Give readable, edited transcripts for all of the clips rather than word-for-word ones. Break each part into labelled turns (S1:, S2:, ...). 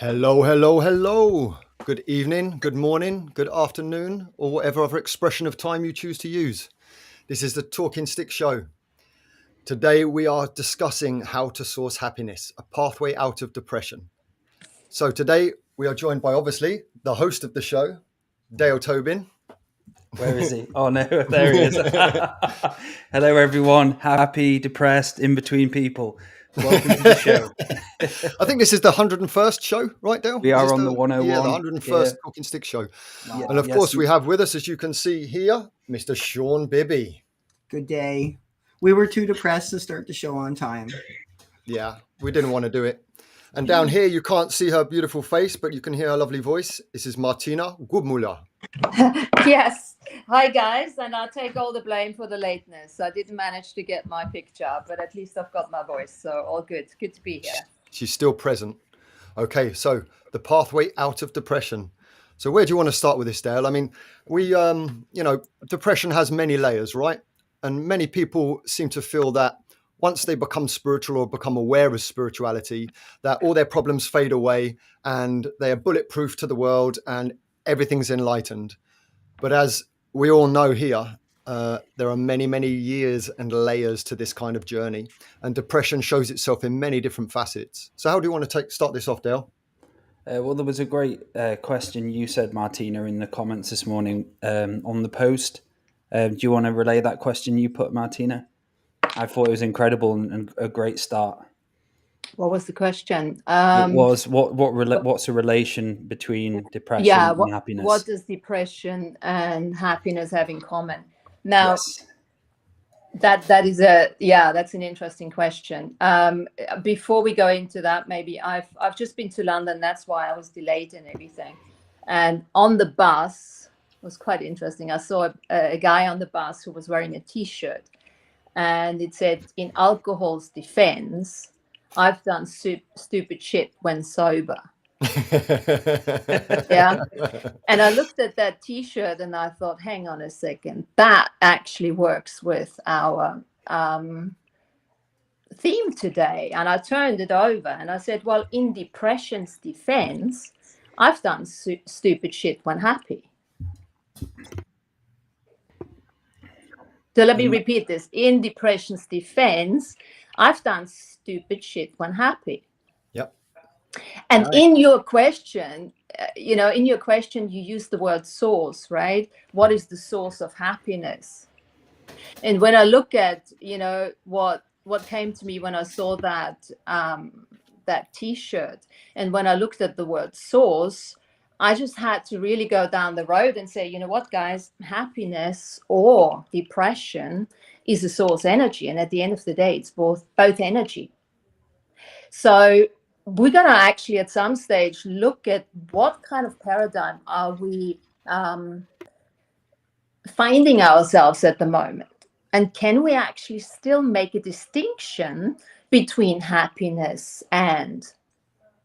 S1: Hello, hello, hello. Good evening, good morning, good afternoon, or whatever other expression of time you choose to use. This is the Talking Stick Show. Today we are discussing how to source happiness, a pathway out of depression. So today we are joined by, obviously, the host of the show, Dale Tobin.
S2: Where is he? Oh no, there he is. Hello everyone, happy, depressed, in between people. Welcome to the show.
S1: I think this is the 101st show, right, Dale?
S2: We are on the 101.
S1: Yeah, the 101st Talking Stick Show.
S2: Wow.
S1: And of course we have with us, as you can see here, Mr. Shawn Bibby.
S3: Good day. We were too depressed to start the show on time.
S1: Yeah, we didn't want to do it. And down here, you can't see her beautiful face, but you can hear her lovely voice. This is Martina Grubmueller.
S4: Yes. Hi, guys. And I'll take all the blame for the lateness. I didn't manage to get my picture, but at least I've got my voice. So all good. Good to be here.
S1: She's still present. Okay, so the pathway out of depression. So where do you want to start with this, Dale? I mean, depression has many layers, right? And many people seem to feel that once they become spiritual or become aware of spirituality, that all their problems fade away and they are bulletproof to the world and everything's enlightened. But as we all know here, there are many, many years and layers to this kind of journey. And depression shows itself in many different facets. So how do you want to start this off, Dale?
S2: Well, there was a great question you said, Martina, in the comments this morning on the post. Do you want to relay that question you put, Martina? I thought it was incredible and a great start.
S4: What was the question?
S2: It was what's the relation between depression and happiness?
S4: What does depression and happiness have in common? Now,
S2: yes.
S4: That's an interesting question. Before we go into that, maybe I've just been to London. That's why I was delayed and everything. And on the bus, it was quite interesting. I saw a guy on the bus who was wearing a T-shirt. And it said, in alcohol's defense, I've done stupid shit when sober. Yeah. And I looked at that T-shirt and I thought, hang on a second, that actually works with our theme today. And I turned it over and I said, well, in depression's defense, I've done stupid shit when happy. So let me repeat this. In depression's defense, I've done stupid shit when happy.
S1: Yep.
S4: And in your question, you use the word source, right? What is the source of happiness? And when I look at, what came to me when I saw that T-shirt, and when I looked at the word source, I just had to really go down the road and say, you know what, guys, happiness or depression is a source energy. And at the end of the day, it's both energy. So we're going to actually at some stage look at what kind of paradigm are we finding ourselves at the moment. And can we actually still make a distinction between happiness and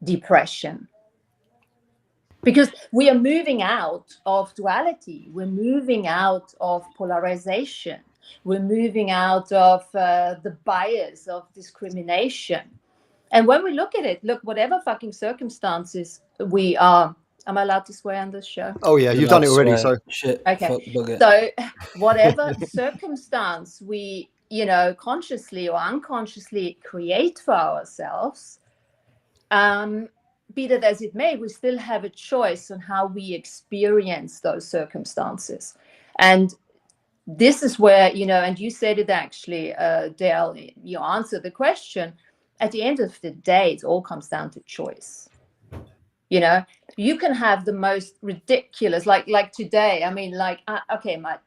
S4: depression? Because we are moving out of duality. We're moving out of polarization. We're moving out of the bias of discrimination. And when we look at it, whatever fucking circumstances we are, am I allowed to swear on this show?
S1: Oh, yeah, you've done it already, so.
S2: Shit.
S4: Okay. So whatever circumstance we, consciously or unconsciously create for ourselves, be that as it may, we still have a choice on how we experience those circumstances. And this is where, and you said it actually, Dale, you answered the question. At the end of the day, it all comes down to choice. You can have the most ridiculous, like today. I mean,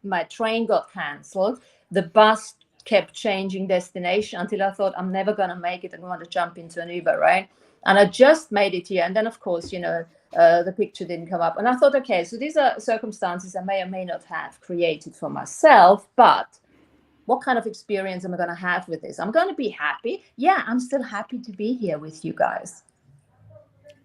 S4: my train got cancelled. The bus kept changing destination until I thought I'm never going to make it. I'm going to jump into an Uber, right? And I just made it here. And then, of course, the picture didn't come up. And I thought, okay, so these are circumstances I may or may not have created for myself. But what kind of experience am I going to have with this? I'm going to be happy. Yeah, I'm still happy to be here with you guys.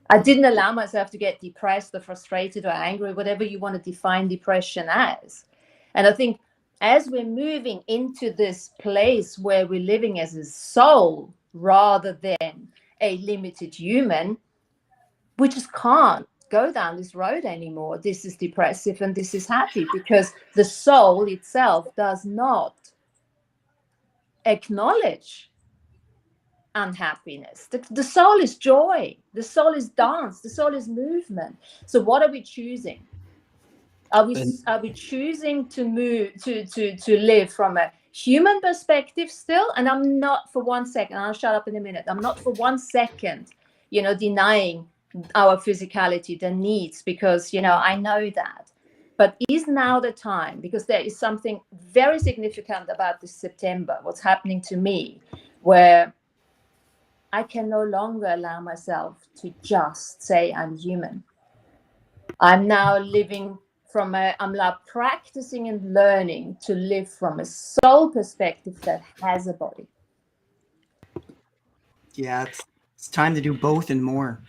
S4: I didn't allow myself to get depressed or frustrated or angry, whatever you want to define depression as. And I think as we're moving into this place where we're living as a soul rather than a limited human, we just can't go down this road anymore. This is depressive and this is happy, because the soul itself does not acknowledge unhappiness. The soul is joy, the soul is dance, the soul is movement. So what are we choosing? Are we choosing to move to live from a human perspective still? And I'm not for 1 second, I'll shut up in a minute, I'm not for 1 second, denying our physicality, the needs, because I know that. But is now the time, because there is something very significant about this September, what's happening to me, where I can no longer allow myself to just say I'm human. I'm now living I'm now practicing and learning to live from a soul perspective that has a body.
S3: Yeah, it's time to do both and more.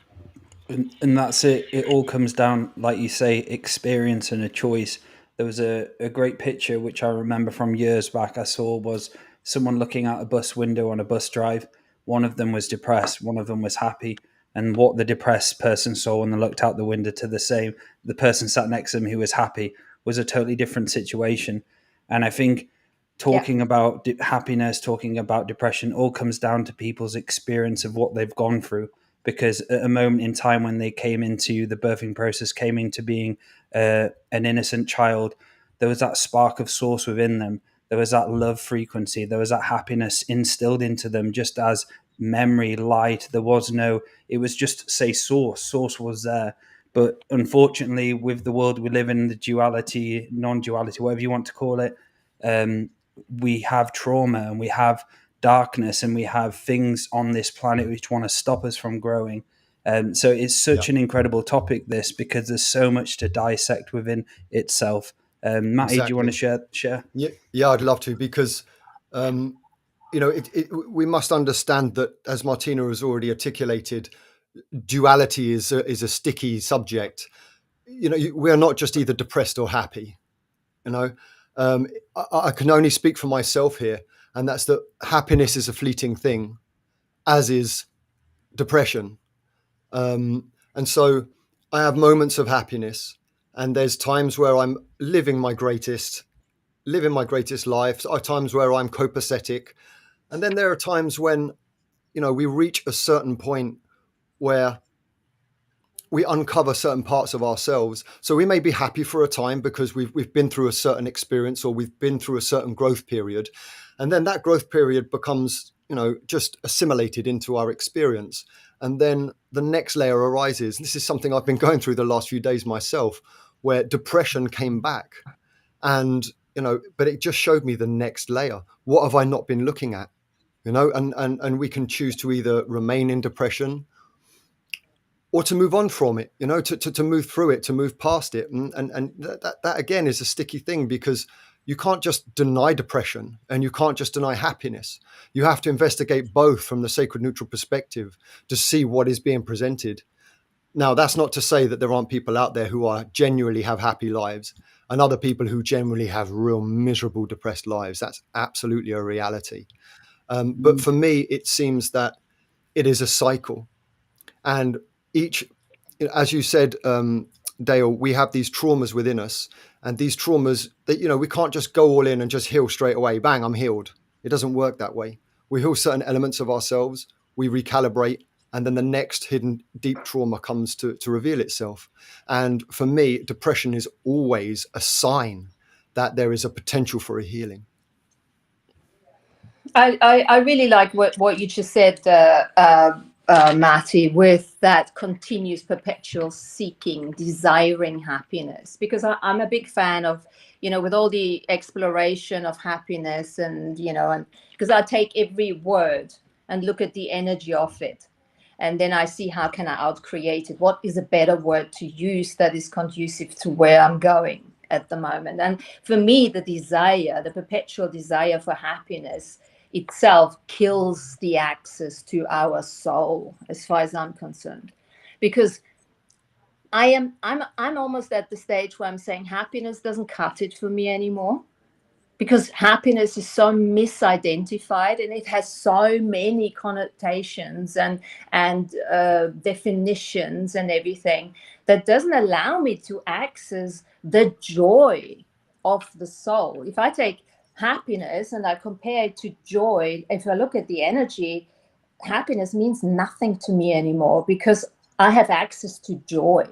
S2: And that's it. It all comes down, like you say, experience and a choice. There was a great picture, which I remember from years back, I saw was someone looking out a bus window on a bus drive. One of them was depressed, one of them was happy. And what the depressed person saw when they looked out the window to the person sat next to them who was happy, was a totally different situation. And I think talking about happiness, talking about depression, all comes down to people's experience of what they've gone through. Because at a moment in time when they came into the birthing process, came into being an innocent child, there was that spark of source within them. There was that love frequency. There was that happiness instilled into them, just as memory, light. It was just, say, source. Source was there. But unfortunately, with the world we live in, the duality, non-duality, whatever you want to call it, we have trauma and we have darkness and we have things on this planet which want to stop us from growing. So it's such an incredible topic, this, because there's so much to dissect within itself. Maty, do you want to share?
S1: Yeah, I'd love to, because we must understand that, as Martina has already articulated, duality is a sticky subject. We are not just either depressed or happy. I can only speak for myself here, and that's that happiness is a fleeting thing, as is depression. And so I have moments of happiness, and there's times where I'm living my greatest life. There are times where I'm copacetic, and then there are times when, we reach a certain point where we uncover certain parts of ourselves. So we may be happy for a time because we've been through a certain experience, or we've been through a certain growth period, and then that growth period becomes, just assimilated into our experience. And then the next layer arises. This is something I've been going through the last few days myself, where depression came back, and but it just showed me the next layer. What have I not been looking at? And we can choose to either remain in depression or to move on from it, to move through it, to move past it. And that again is a sticky thing, because you can't just deny depression and you can't just deny happiness. You have to investigate both from the sacred neutral perspective to see what is being presented. Now, that's not to say that there aren't people out there who are genuinely have happy lives, and other people who generally have real miserable, depressed lives. That's absolutely a reality. But for me, it seems that it is a cycle. And each, as you said, Dale, we have these traumas within us, and these traumas that, we can't just go all in and just heal straight away. Bang, I'm healed. It doesn't work that way. We heal certain elements of ourselves, we recalibrate, and then the next hidden deep trauma comes to reveal itself. And for me, depression is always a sign that there is a potential for a healing.
S4: I really like what you just said, Maty, with that continuous perpetual seeking, desiring happiness, because I'm a big fan of, with all the exploration of happiness, and because I take every word and look at the energy of it, and then I see how can I outcreate it. What is a better word to use that is conducive to where I'm going at the moment? And for me, the perpetual desire for happiness itself kills the access to our soul, as far as I'm concerned, because I'm almost at the stage where I'm saying happiness doesn't cut it for me anymore. because happiness is so misidentified and it has so many connotations and definitions and everything that doesn't allow me to access the joy of the soul. If I take happiness and I compare it to joy, if I look at the energy, happiness means nothing to me anymore, because I have access to joy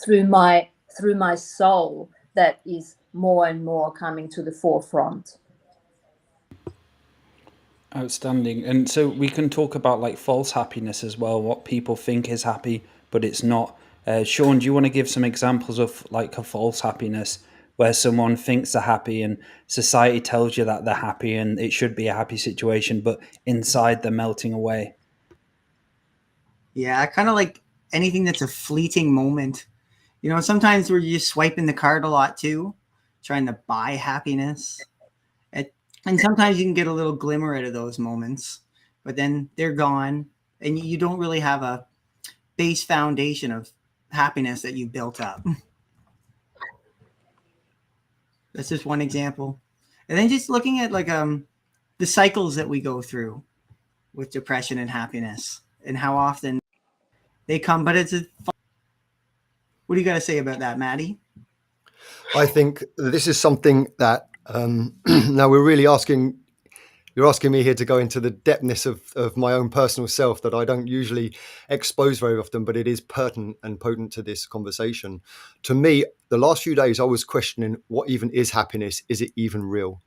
S4: through my soul that is more and more coming to the forefront.
S2: Outstanding. And so we can talk about like false happiness as well, what people think is happy, but it's not. Shawn, do you want to give some examples of like a false happiness where someone thinks they're happy and society tells you that they're happy and it should be a happy situation, but inside they're melting away?
S3: Yeah, I kind of like anything that's a fleeting moment. You know, sometimes we're just swiping the card a lot too, trying to buy happiness. And sometimes you can get a little glimmer out of those moments, but then they're gone and you don't really have a base foundation of happiness that you built up. That's just one example. And then just looking at like the cycles that we go through with depression and happiness and how often they come, but what do you got to say about that, Maty?
S1: I think this is something that now you're asking me here to go into the depthness of my own personal self that I don't usually expose very often, but it is pertinent and potent to this conversation. To me, the last few days, I was questioning what even is happiness? Is it even real?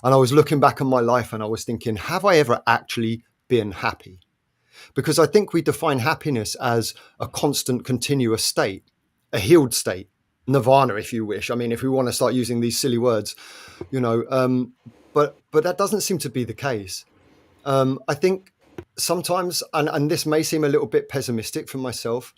S1: And I was looking back on my life and I was thinking, have I ever actually been happy? Because I think we define happiness as a constant, continuous state, a healed state, nirvana, if you wish. I mean, if we want to start using these silly words, but that doesn't seem to be the case. I think sometimes, and this may seem a little bit pessimistic for myself,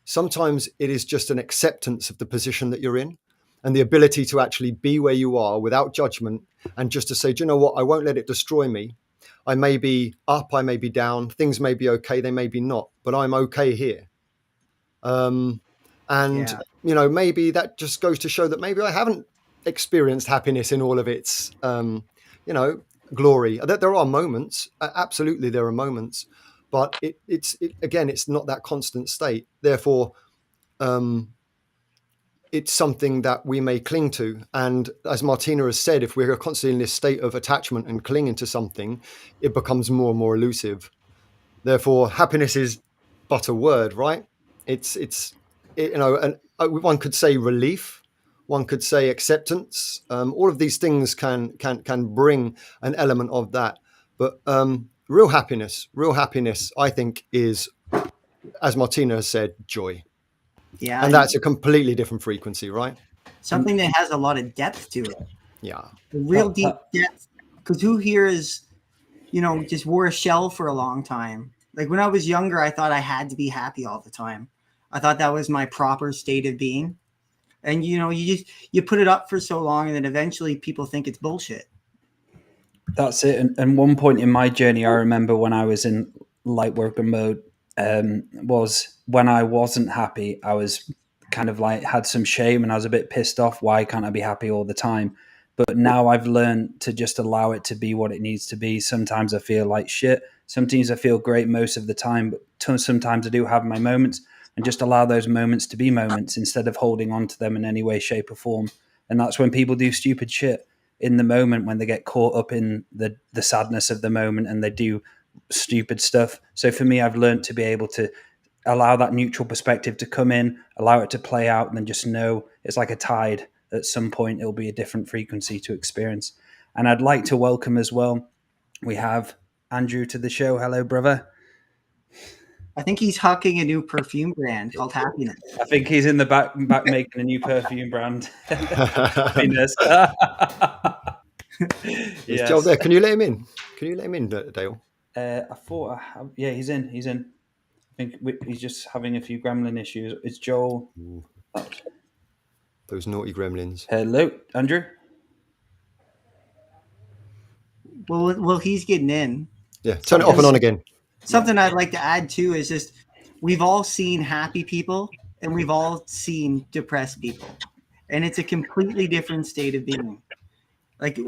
S1: sometimes it is just an acceptance of the position that you're in and the ability to actually be where you are without judgment and just to say, do you know what? I won't let it destroy me. I may be up, I may be down, things may be okay, they may be not, but I'm okay here. Maybe that just goes to show that maybe I haven't experienced happiness in all of its, glory. There are moments, absolutely there are moments, but it's not that constant state. Therefore, it's something that we may cling to. And as Martina has said, if we're constantly in this state of attachment and clinging to something, it becomes more and more elusive. Therefore, happiness is but a word, right? And one could say relief, one could say acceptance. All of these things can bring an element of that. But real happiness, I think, is, as Martina has said, joy.
S3: Yeah.
S1: And that's a completely different frequency, right?
S3: Something that has a lot of depth to it.
S1: Yeah.
S3: A real deep depth. Because who here is, just wore a shell for a long time? Like when I was younger, I thought I had to be happy all the time. I thought that was my proper state of being. And, you put it up for so long and then eventually people think it's bullshit.
S2: That's it. And one point in my journey, I remember when I was in lightworker mode, was when I wasn't happy, I was kind of like had some shame and I was a bit pissed off. Why can't I be happy all the time? But now I've learned to just allow it to be what it needs to be. Sometimes I feel like shit. Sometimes I feel great most of the time, but sometimes I do have my moments, and just allow those moments to be moments instead of holding on to them in any way, shape or form. And that's when people do stupid shit in the moment, when they get caught up in the sadness of the moment and they do stupid stuff. So for me, I've learned to be able to allow that neutral perspective to come in, allow it to play out, and then just know it's like a tide. At some point, it'll be a different frequency to experience. And I'd like to welcome as well, we have Andrew to the show. Hello, brother.
S3: I think he's hawking a new perfume brand called Happiness.
S2: I think he's in the back making a new perfume brand. Happiness.
S1: Yes. Joel there. Can you let him in? Dale?
S2: I thought, yeah, he's in. I think he's just having a few gremlin issues. It's Joel.
S1: Those naughty gremlins.
S2: Hello, Andrew.
S3: Well, he's getting in.
S1: Yeah, turn it off and on again.
S3: Something I'd like to add too is just we've all seen happy people and we've all seen depressed people, and it's a completely different state of being. Like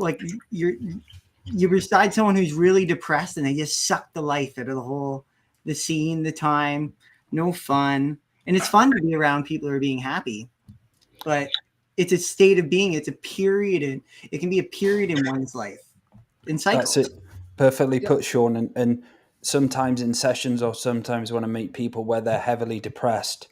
S3: you're beside someone who's really depressed and they just suck the life out of the scene, the time, no fun. And it's fun to be around people who are being happy, but it's a state of being. It's a period, and it can be a period in one's life in cycles.
S2: That's it. Perfectly put, Shawn. And sometimes in sessions, or sometimes when I meet people where they're heavily depressed,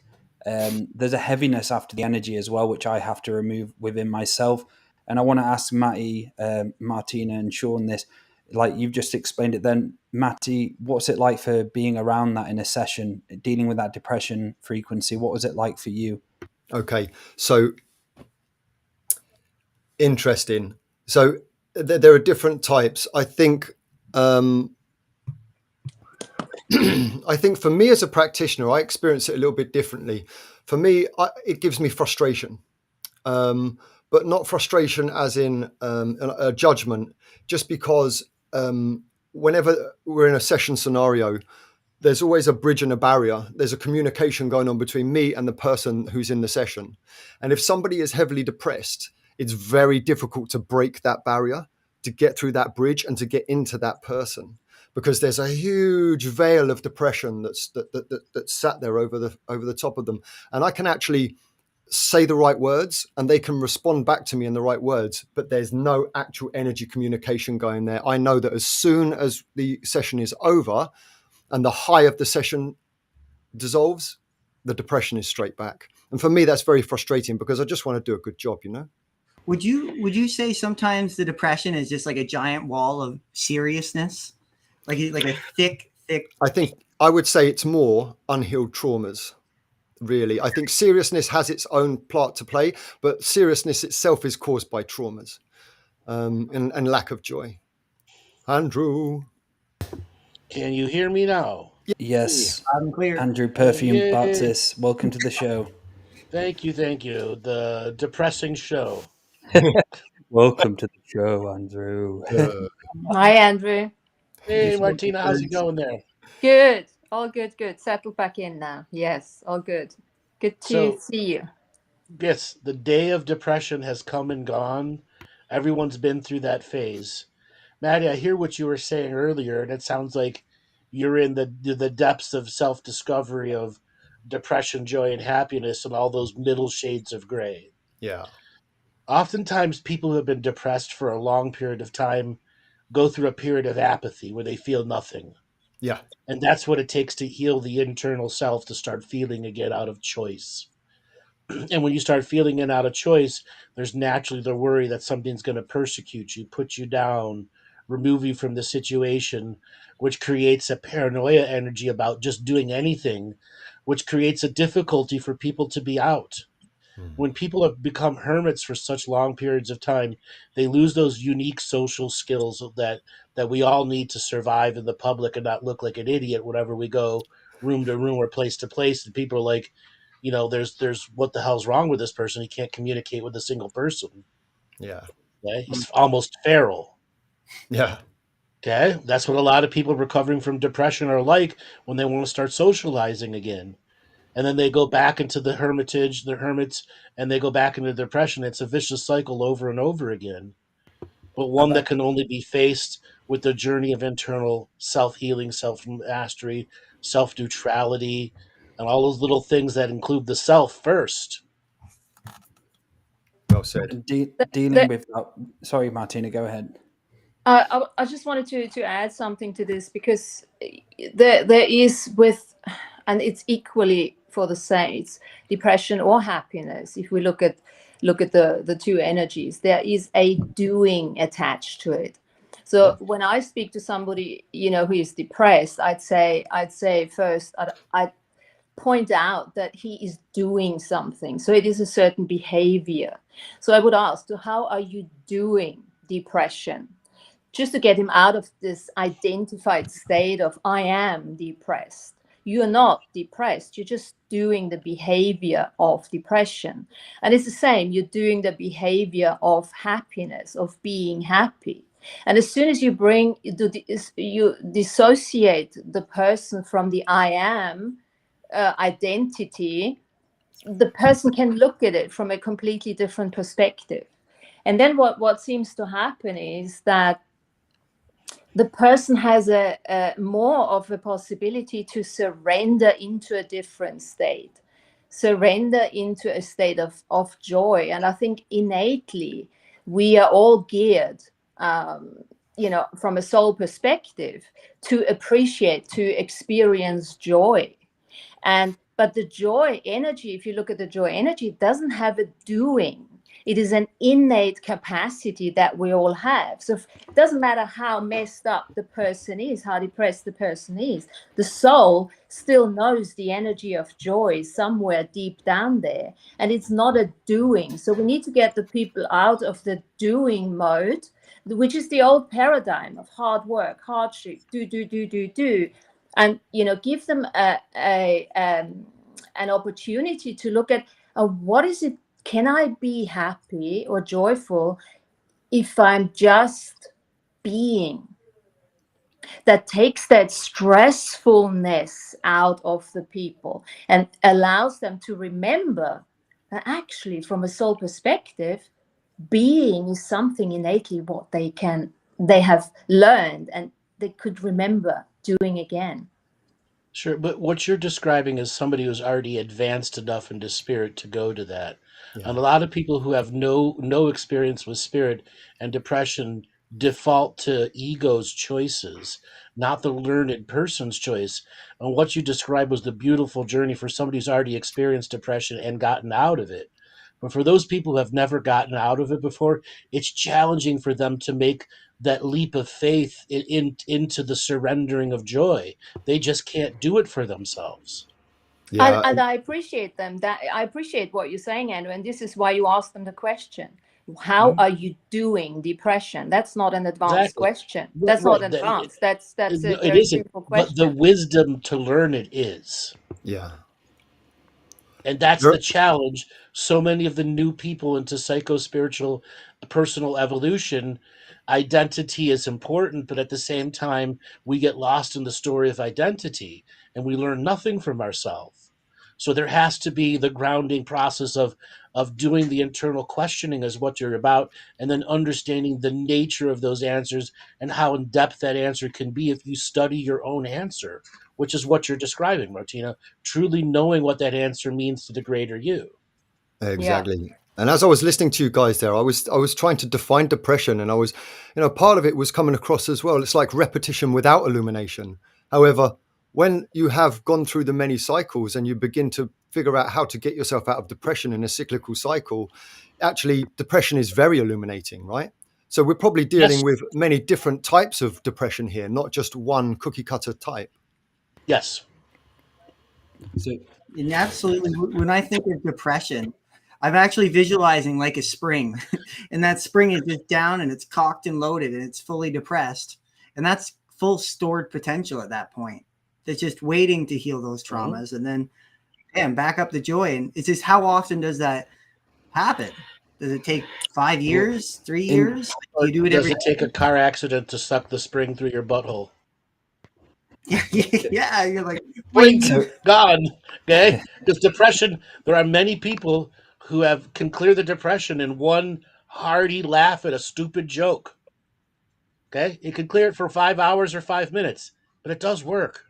S2: there's a heaviness after the energy as well, which I have to remove within myself. And I want to ask Maty, Martina, and Shawn this. Like you've just explained it then, Maty, what's it like for being around that in a session, dealing with that depression frequency? What was it like for you?
S1: Okay, so interesting. So there are different types. I think I think for me as a practitioner, I experience it a little bit differently. For me, it gives me frustration, but not frustration as in a judgment, just because whenever we're in a session scenario, there's always a bridge and a barrier. There's a communication going on between me and the person who's in the session. And if somebody is heavily depressed, it's very difficult to break that barrier, to get through that bridge and to get into that person, because there's a huge veil of depression that's sat there over the top of them. And I can actually say the right words and they can respond back to me in the right words, but there's no actual energy communication going there. I know that as soon as the session is over and the high of the session dissolves, the depression is straight back. And for me, that's very frustrating because I just want to do a good job, you know?
S3: Would you say sometimes the depression is just like a giant wall of seriousness? Like a thick.
S1: I think I would say it's more unhealed traumas, really. I think seriousness has its own part to play, but seriousness itself is caused by traumas and lack of joy. Andrew.
S5: Can you hear me now?
S2: Yes.
S3: I'm clear.
S2: Andrew Perfume
S5: Yay.
S2: Bartzis, welcome to the show.
S5: Thank you. The depressing show.
S2: Welcome to the show, Andrew.
S4: Hi, Andrew.
S5: Hey, Martina, how's it going there?
S4: Good. All good. Settled back in now. Yes, all good. Good to see you.
S5: Yes, the day of depression has come and gone. Everyone's been through that phase. Maty, I hear what you were saying earlier, and it sounds like you're in the depths of self-discovery of depression, joy, and happiness, and all those middle shades of gray.
S1: Yeah.
S5: Oftentimes, people who have been depressed for a long period of time go through a period of apathy where they feel nothing.
S1: Yeah.
S5: And that's what it takes to heal the internal self, to start feeling again out of choice. And when you start feeling it out of choice, there's naturally the worry that something's going to persecute you, put you down, remove you from the situation, which creates a paranoia energy about just doing anything, which creates a difficulty for people to be out. When people have become hermits for such long periods of time, they lose those unique social skills that we all need to survive in the public and not look like an idiot whenever we go room to room or place to place. And people are like, there's what the hell's wrong with this person? He can't communicate with a single person.
S1: Yeah.
S5: Okay? He's almost feral.
S1: Yeah.
S5: Okay? That's what a lot of people recovering from depression are like when they want to start socializing again. And then they go back into the hermitage, they're hermits, and they go back into depression. It's a vicious cycle over and over again, but one that can only be faced with the journey of internal self-healing, self-mastery, self-neutrality, and all those little things that include the self first.
S1: Well said.
S2: Dealing with that. Sorry, Martina, go ahead.
S4: I just wanted to add something to this, because there is and it's equally for the saints, depression or happiness. If we look at the two energies, there is a doing attached to it. So when I speak to somebody, who is depressed, I'd say first, I'd point out that he is doing something. So it is a certain behavior. So I would ask, so how are you doing depression? Just to get him out of this identified state of I am depressed. You're not depressed. You're just doing the behavior of depression. And it's the same. You're doing the behavior of happiness, of being happy. And as soon as you dissociate the person from the I am identity, the person can look at it from a completely different perspective. And then what seems to happen is that the person has a more of a possibility to surrender into a different state, surrender into a state of joy. And I think innately we are all geared, from a soul perspective, to appreciate, to experience joy. But the joy energy, if you look at the joy energy, it doesn't have a doing. It is an innate capacity that we all have. So it doesn't matter how messed up the person is, how depressed the person is, the soul still knows the energy of joy somewhere deep down there. And it's not a doing. So we need to get the people out of the doing mode, which is the old paradigm of hard work, hardship, do. And, give them an opportunity to look at what is it. Can I be happy or joyful if I'm just being? That takes that stressfulness out of the people and allows them to remember that actually, from a soul perspective, being is something innately what they have learned and they could remember doing again.
S5: Sure, but what you're describing is somebody who's already advanced enough into spirit to go to that.
S1: Yeah.
S5: And a lot of people who have no experience with spirit and depression default to ego's choices, not the learned person's choice. And what you described was the beautiful journey for somebody who's already experienced depression and gotten out of it. But for those people who have never gotten out of it before, it's challenging for them to make that leap of faith into the surrendering of joy. They just can't do it for themselves.
S1: Yeah.
S4: And I appreciate them. That I appreciate what you're saying, Andrew. And this is why you asked them the question: how are you doing depression? That's not an advanced question. That's not advanced. That's a very simple question.
S5: But the wisdom to learn it is.
S1: Yeah.
S5: And that's the challenge. So many of the new people into psycho-spiritual personal evolution, identity is important, but at the same time, we get lost in the story of identity and we learn nothing from ourselves. So there has to be the grounding process of doing the internal questioning as what you're about, and then understanding the nature of those answers and how in depth that answer can be if you study your own answer, which is what you're describing, Martina, truly knowing what that answer means to the greater you.
S1: Exactly.
S4: Yeah.
S1: And as I was listening to you guys there, I was trying to define depression, and I was, part of it was coming across as well. It's like repetition without illumination. However, when you have gone through the many cycles and you begin to figure out how to get yourself out of depression in a cyclical cycle, actually depression is very illuminating, right? So we're probably dealing with many different types of depression here, not just one cookie cutter type.
S5: Yes.
S3: And absolutely. When I think of depression, I'm actually visualizing like a spring, and that spring is just down and it's cocked and loaded and it's fully depressed. And that's full stored potential at that point. That's just waiting to heal those traumas. And then, back up the joy. And it's just, how often does that happen? Does it take 5 years, 3 years? You do it every day?
S5: Does it take a car accident to suck the spring through your butthole?
S3: Yeah, you're like,
S5: blink, gone. Okay, because depression, there are many people who can clear the depression in one hearty laugh at a stupid joke. Okay, it can clear it for 5 hours or 5 minutes, but it does work.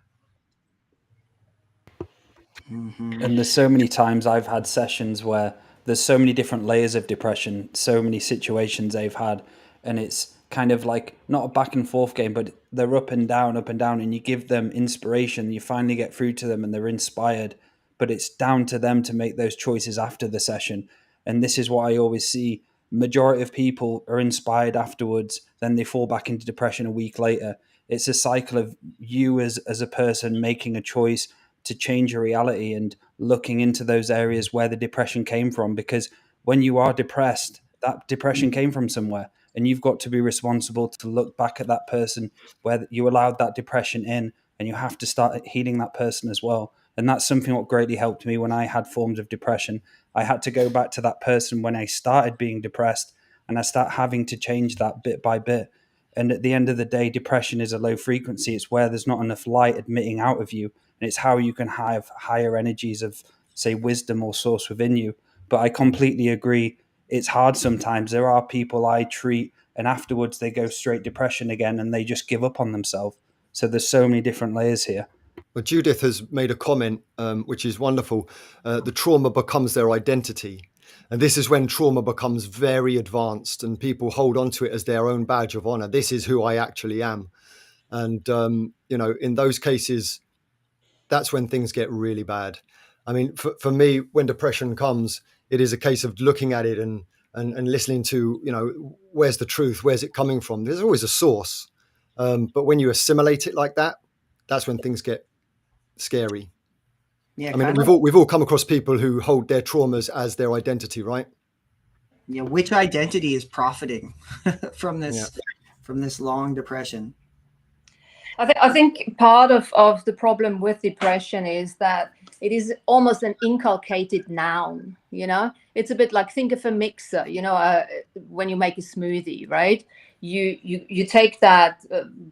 S2: And there's so many times I've had sessions where there's so many different layers of depression, so many situations they've had, and it's kind of like not a back and forth game, but they're up and down, and you give them inspiration, you finally get through to them and they're inspired, but it's down to them to make those choices after the session. And this is what I always see. Majority of people are inspired afterwards, then they fall back into depression a week later. It's a cycle of you as a person making a choice to change your reality and looking into those areas where the depression came from, because when you are depressed, that depression came from somewhere, and you've got to be responsible to look back at that person where you allowed that depression in, and you have to start healing that person as well. And that's something what greatly helped me when I had forms of depression. I had to go back to that person when I started being depressed, and I start having to change that bit by bit. And at the end of the day, depression is a low frequency. It's where there's not enough light admitting out of you. And it's how you can have higher energies of, say, wisdom or source within you. But I completely agree. it's hard sometimes. There are people I treat and afterwards they go straight depression again and they just give up on themselves. So there's so many different layers here.
S1: Well, Judith has made a comment, which is wonderful. The trauma becomes their identity. And this is when trauma becomes very advanced and people hold on to it as their own badge of honor. This is who I actually am. And, in those cases, that's when things get really bad. I mean, for me, when depression comes, it is a case of looking at it and listening to, where's the truth? Where's it coming from? There's always a source. But when you assimilate it like that, that's when things get scary.
S3: Yeah,
S1: I mean, we've all come across people who hold their traumas as their identity, right?
S3: Yeah, which identity is profiting from this long depression?
S4: I think part of the problem with depression is that it is almost an inculcated noun. It's a bit like, think of a mixer. When you make a smoothie, right? You take that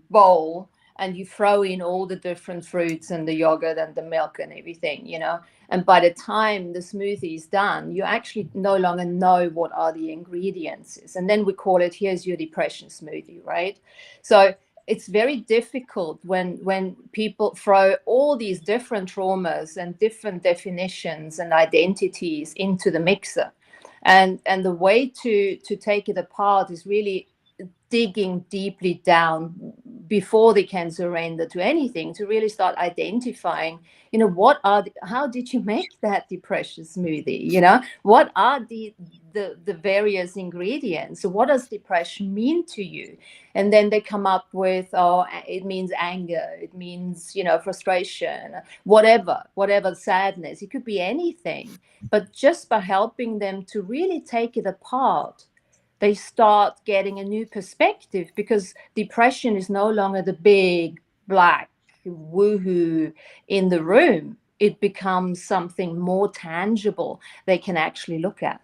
S4: bowl and you throw in all the different fruits and the yogurt and the milk and everything, and by the time the smoothie is done, you actually no longer know what are the ingredients is. And then we call it, here's your depression smoothie, right? So it's very difficult when people throw all these different traumas and different definitions and identities into the mixer. And the way to take it apart is really digging deeply down before they can surrender to anything, to really start identifying, how did you make that depression smoothie? What are the various ingredients? So what does depression mean to you? And then they come up with, it means anger, it means, frustration, whatever, sadness. It could be anything. But just by helping them to really take it apart, they start getting a new perspective, because depression is no longer the big black woohoo in the room. It becomes something more tangible they can actually look at.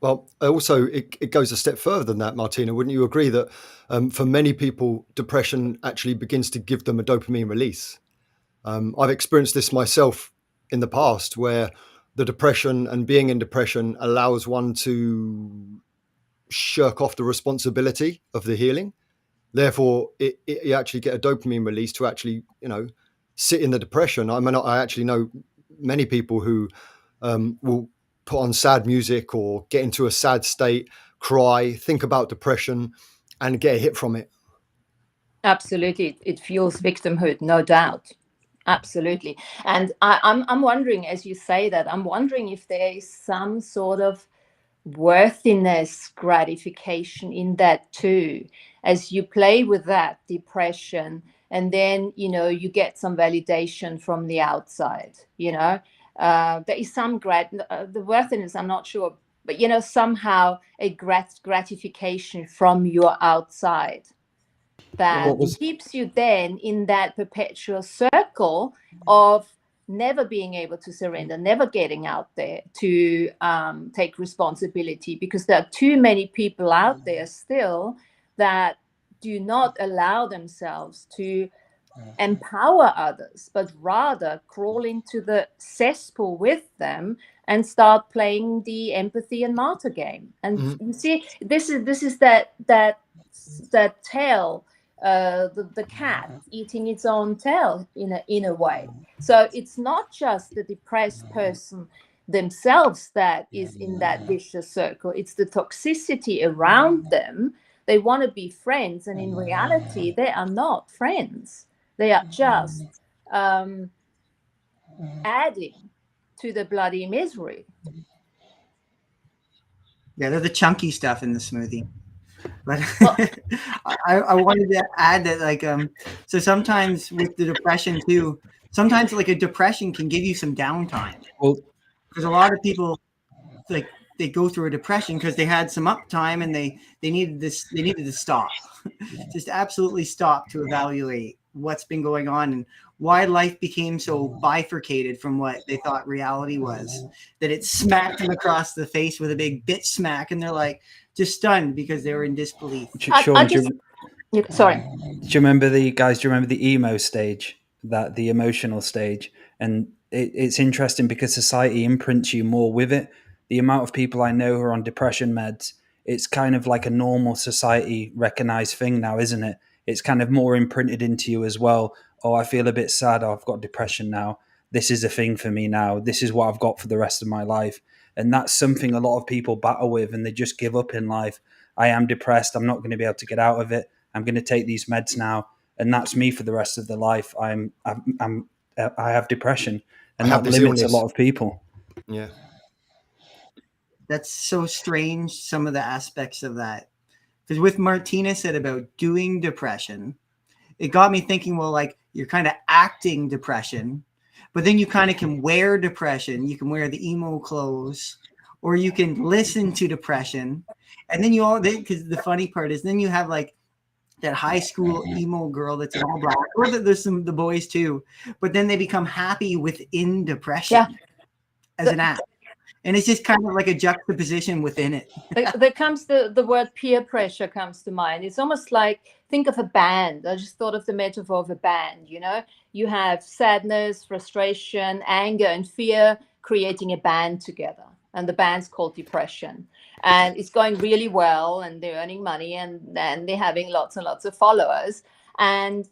S1: Well, also, it goes a step further than that, Martina. Wouldn't you agree that for many people, depression actually begins to give them a dopamine release? I've experienced this myself in the past, where the depression and being in depression allows one to shirk off the responsibility of the healing. Therefore, you actually get a dopamine release to actually, sit in the depression. I actually know many people who will put on sad music or get into a sad state, cry, think about depression, and get a hit from it.
S4: Absolutely. It fuels victimhood, no doubt. Absolutely. And I'm wondering, as you say that, I'm wondering if there is some sort of worthiness gratification in that too, as you play with that depression, and then you get some validation from the outside. There is some the worthiness, I'm not sure, but somehow a gratification from your outside that keeps you then in that perpetual circle of never being able to surrender, never getting out there to take responsibility, because there are too many people out there still that do not allow themselves to empower others, but rather crawl into the cesspool with them and start playing the empathy and martyr game. And you see, this is that tail. The cat eating its own tail in a way. So it's not just the depressed person themselves that is in that vicious circle. It's the toxicity around them. They want to be friends, and in reality, they are not friends. They are just adding to the bloody misery.
S3: Yeah, they're the chunky stuff in the smoothie. But I wanted to add that, so sometimes with the depression too, sometimes like a depression can give you some downtime. Well, because a lot of people they go through a depression because they had some uptime and they needed to stop, just absolutely stop to evaluate what's been going on and why life became so bifurcated from what they thought reality was, that it smacked them across the face with a big bitch smack, and they're like just stunned because they were in disbelief.
S2: Shawn,
S4: sorry.
S2: Do you remember the emo stage, the emotional stage? And it's interesting because society imprints you more with it. the amount of people I know who are on depression meds, it's kind of like a normal society recognized thing now, isn't it? It's kind of more imprinted into you as well. Oh, I feel a bit sad. Oh, I've got depression now. This is a thing for me now. This is what I've got for the rest of my life. And that's something a lot of people battle with, and they just give up in life. I am depressed. I'm not going to be able to get out of it. I'm going to take these meds now, and that's me for the rest of the life. I have depression, and that limits a lot of people.
S1: Yeah,
S3: that's so strange. Some of the aspects of that, because with Martina said about doing depression, it got me thinking. Well, like you're kind of acting depression, but then you kind of can wear depression. You can wear the emo clothes, or you can listen to depression, and then because the funny part is then you have like that high school emo girl that's all black, or there's the boys too, but then they become happy within depression as an act. And it's just kind of like a juxtaposition within it.
S4: There comes the word peer pressure comes to mind. It's almost like, think of a band. I just thought of the metaphor of a band, You have sadness, frustration, anger, and fear creating a band together. And the band's called depression. And it's going really well, and they're earning money, and they're having lots and lots of followers. And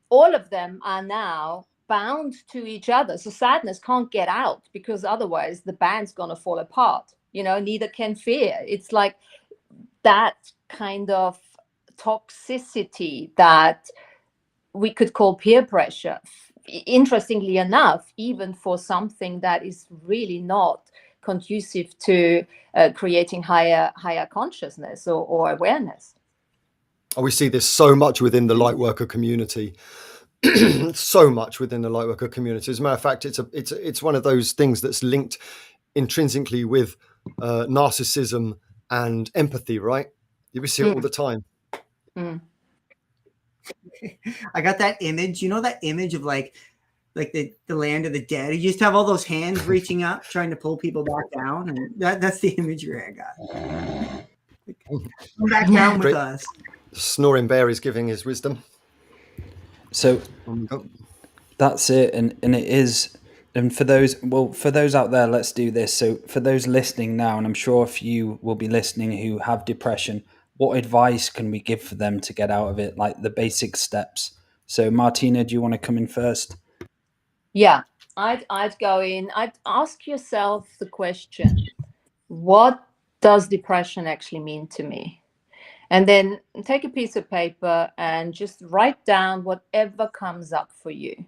S4: all of them are now bound to each other. So sadness can't get out, because otherwise the band's going to fall apart. Neither can fear. It's like that kind of toxicity that we could call peer pressure. Interestingly enough, even for something that is really not conducive to creating higher consciousness or awareness.
S1: We see this so much within the lightworker community. So much within the lightworker community. As a matter of fact, it's one of those things that's linked intrinsically with narcissism and empathy, right? You see it all the time.
S3: I got that image. That image of like the land of the dead. You just have all those hands reaching up, trying to pull people back down, and that's the imagery I got. Come back down with us.
S1: Snoring bear is giving his wisdom.
S2: So that's it, and it is. And for those out there, let's do this. So for those listening now, and I'm sure a few will be listening who have depression, what advice can we give for them to get out of it, like the basic steps? So Martina, do you want to come in first?
S4: Yeah, I'd go in. I'd ask yourself the question, what does depression actually mean to me? And then take a piece of paper and just write down whatever comes up for you.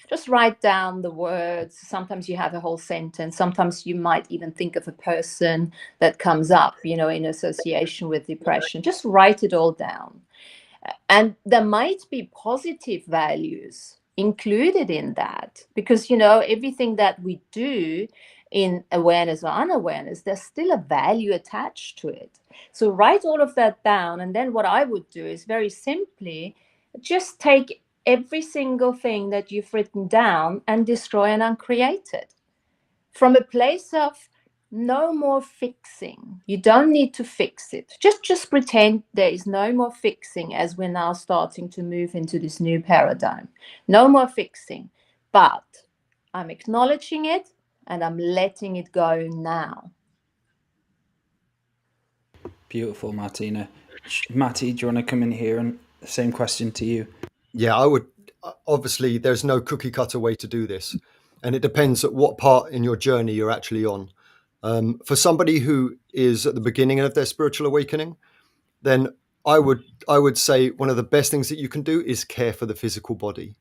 S4: Just write down the words. Sometimes you have a whole sentence. Sometimes you might even think of a person that comes up, in association with depression. Just write it all down. And there might be positive values included in that, because, everything that we do in awareness or unawareness, there's still a value attached to it. So write all of that down. And then what I would do is very simply just take every single thing that you've written down and destroy and uncreate it from a place of no more fixing. You don't need to fix it. Just pretend there is no more fixing, as we're now starting to move into this new paradigm. No more fixing, but I'm acknowledging it and I'm letting it go now.
S2: Beautiful, Martina. Maty, do you want to come in here? And the same question to you.
S1: Yeah, I would. Obviously, there's no cookie cutter way to do this, and it depends at what part in your journey you're actually on. For somebody who is at the beginning of their spiritual awakening, then I would say one of the best things that you can do is care for the physical body.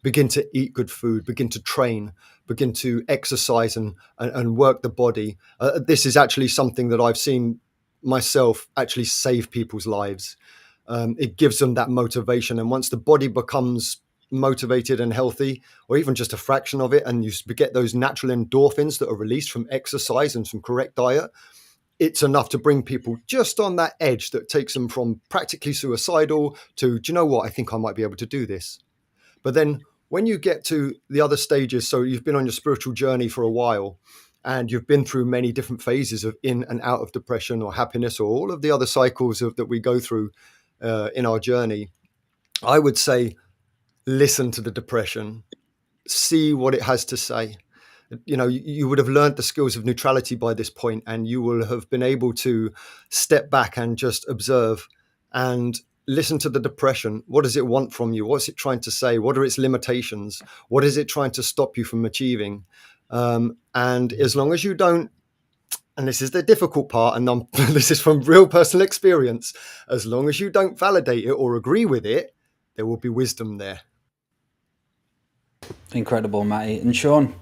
S1: Begin to eat good food, begin to train, begin to exercise and work the body. This is actually something that I've seen myself actually save people's lives. It gives them that motivation. And once the body becomes motivated and healthy, or even just a fraction of it, and you get those natural endorphins that are released from exercise and some correct diet, it's enough to bring people just on that edge that takes them from practically suicidal to, do you know what, I think I might be able to do this. But then when you get to the other stages, so you've been on your spiritual journey for a while, and you've been through many different phases of in and out of depression or happiness or all of the other cycles that we go through in our journey, I would say, listen to the depression, see what it has to say. you would have learned the skills of neutrality by this point, and you will have been able to step back and just observe and listen to the depression. What does it want from you? What's it trying to say? What are its limitations? What is it trying to stop you from achieving? And as long as you don't, and this is the difficult part, and this is from real personal experience, as long as you don't validate it or agree with it, there will be wisdom there.
S2: Incredible, Maty. And Shawn?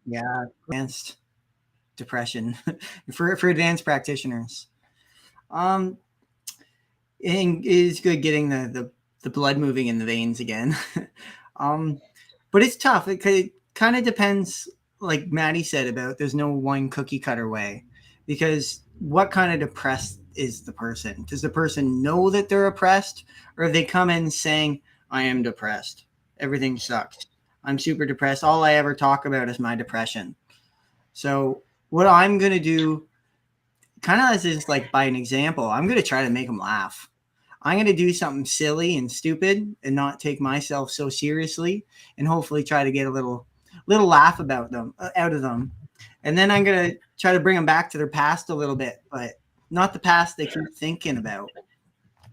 S3: Yeah, advanced depression for advanced practitioners. And it's good getting the blood moving in the veins again. But it's tough. It kind of depends, like Maty said, about there's no one cookie cutter way, because what kind of depressed is the person? Does the person know that they're oppressed, or they come in saying, I am depressed, everything sucks, I'm super depressed, all I ever talk about is my depression? So what I'm going to do, kind of as is like by an example, I'm going to try to make them laugh. I'm going to do something silly and stupid and not take myself so seriously, and hopefully try to get a little laugh about them, out of them. And then I'm going to try to bring them back to their past a little bit, but not the past they keep thinking about,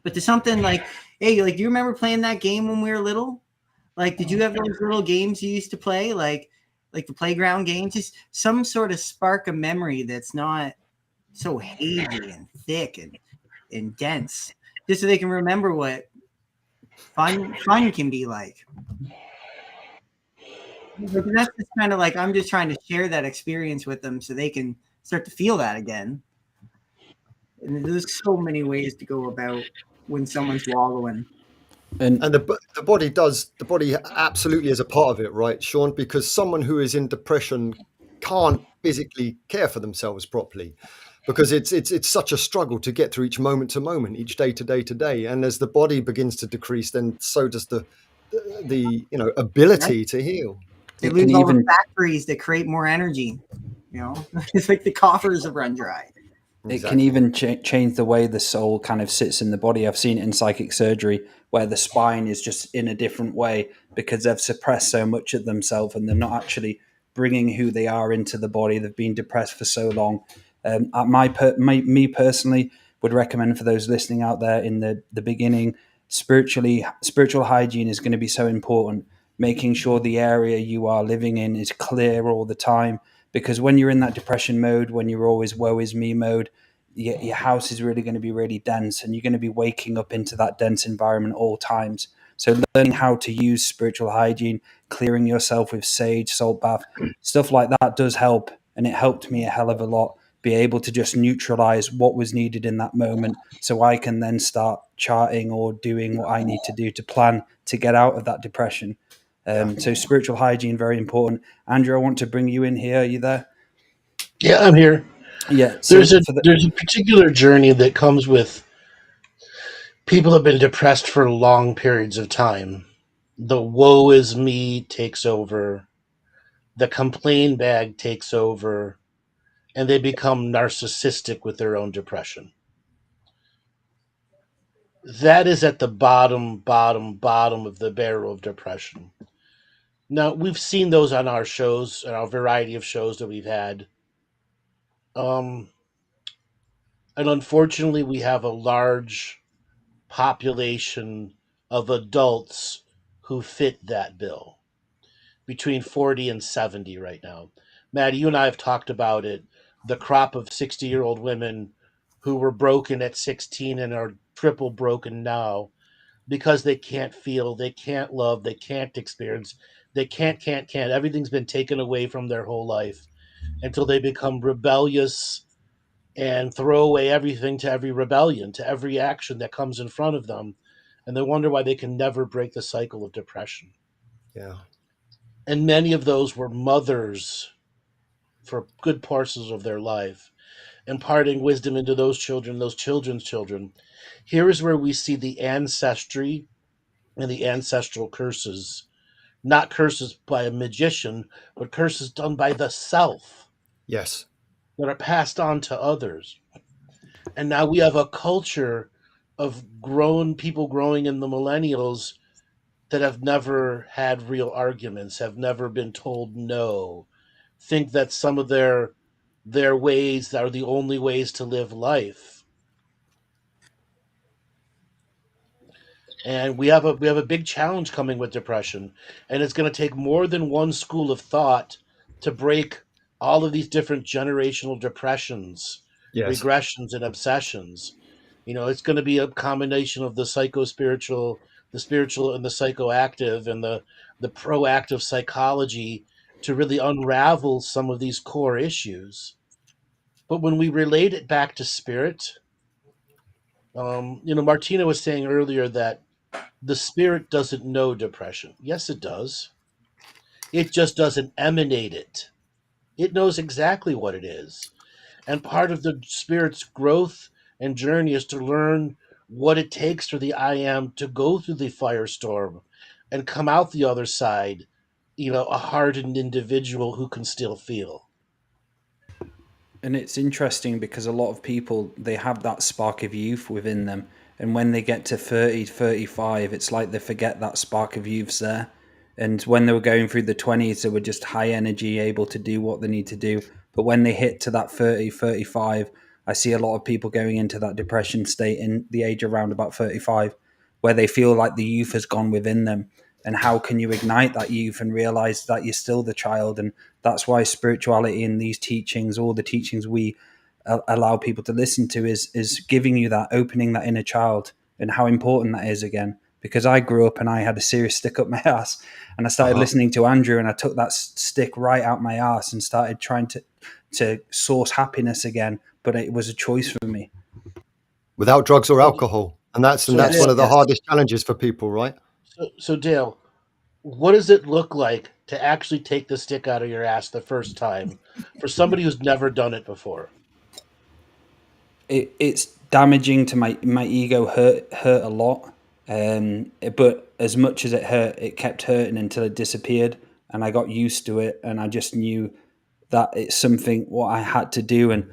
S3: but to something like, hey, like, do you remember playing that game when we were little? Like, did you have those little games you used to play? Like the playground games, just some sort of spark of memory that's not so hazy and thick and dense, just so they can remember what fun can be like. That's just kind of like, I'm just trying to share that experience with them so they can start to feel that again. And there's so many ways to go about when someone's wallowing.
S1: And the body absolutely is a part of it, right, Shawn? Because someone who is in depression can't physically care for themselves properly, because it's such a struggle to get through each moment to moment, each day to day to day. And as the body begins to decrease, then so does the ability to heal.
S3: They lose all the factories that create more energy. It's like the coffers have run dry.
S2: It can even change the way the soul kind of sits in the body. I've seen it in psychic surgery where the spine is just in a different way because they've suppressed so much of themselves and they're not actually bringing who they are into the body. They've been depressed for so long. Me personally would recommend for those listening out there in the beginning, spiritual hygiene is going to be so important. Making sure the area you are living in is clear all the time. Because when you're in that depression mode, when you're always woe is me mode, your house is really going to be really dense and you're going to be waking up into that dense environment all times. So learning how to use spiritual hygiene, clearing yourself with sage, salt bath, stuff like that does help. And it helped me a hell of a lot, be able to just neutralize what was needed in that moment so I can then start charting or doing what I need to do to plan to get out of that depression. So spiritual hygiene, very important. Andrew, I want to bring you in here. Are you there?
S5: Yeah, I'm here.
S2: Yeah.
S5: So there's a particular journey that comes with people have been depressed for long periods of time. The woe is me takes over. The complain bag takes over. And they become narcissistic with their own depression. That is at the bottom of the barrel of depression. Now, we've seen those on our shows, on our variety of shows that we've had. And unfortunately, we have a large population of adults who fit that bill, between 40 and 70 right now. Maty, you and I have talked about it. The crop of 60-year-old women who were broken at 16 and are triple broken now because they can't feel, they can't love, they can't experience, they can't. Everything's been taken away from their whole life until they become rebellious and throw away everything to every rebellion, to every action that comes in front of them. And they wonder why they can never break the cycle of depression.
S1: Yeah.
S5: And many of those were mothers for good portions of their life, imparting wisdom into those children, those children's children. Here is where we see the ancestry and the ancestral curses, not curses by a magician, but curses done by the self.
S1: Yes.
S5: That are passed on to others. And now we have a culture of grown people growing in the millennials that have never had real arguments, have never been told no, think that some of their ways are the only ways to live life. And we have a big challenge coming with depression, and it's going to take more than one school of thought to break all of these different generational depressions,
S1: Yes.
S5: regressions, and obsessions. It's going to be a combination of the psycho-spiritual, the spiritual and the psychoactive, and the proactive psychology to really unravel some of these core issues. But when we relate it back to spirit, Martina was saying earlier that the spirit doesn't know depression. Yes, it does. It just doesn't emanate it. It knows exactly what it is. And part of the spirit's growth and journey is to learn what it takes for the I am to go through the firestorm and come out the other side, a hardened individual who can still feel.
S2: And it's interesting because a lot of people, they have that spark of youth within them. And when they get to 30, 35, it's like they forget that spark of youth's there. And when they were going through the 20s, they were just high energy, able to do what they need to do. But when they hit to that 30, 35, I see a lot of people going into that depression state in the age around about 35, where they feel like the youth has gone within them. And how can you ignite that youth and realize that you're still the child? And that's why spirituality in these teachings, all the teachings we allow people to listen to, is giving you that, opening that inner child, and how important that is again. Because I grew up and I had a serious stick up my ass, and I started listening to Andrew, and I took that stick right out my ass and started trying to source happiness again. But it was a choice for me.
S1: Without drugs or alcohol. And that's one of the hardest challenges for people, right?
S5: So Dale, what does it look like to actually take the stick out of your ass the first time for somebody who's never done it before?
S2: It's damaging to my ego. Hurt a lot, but as much as it hurt, it kept hurting until it disappeared, and I got used to it, and I just knew that it's something what I had to do. And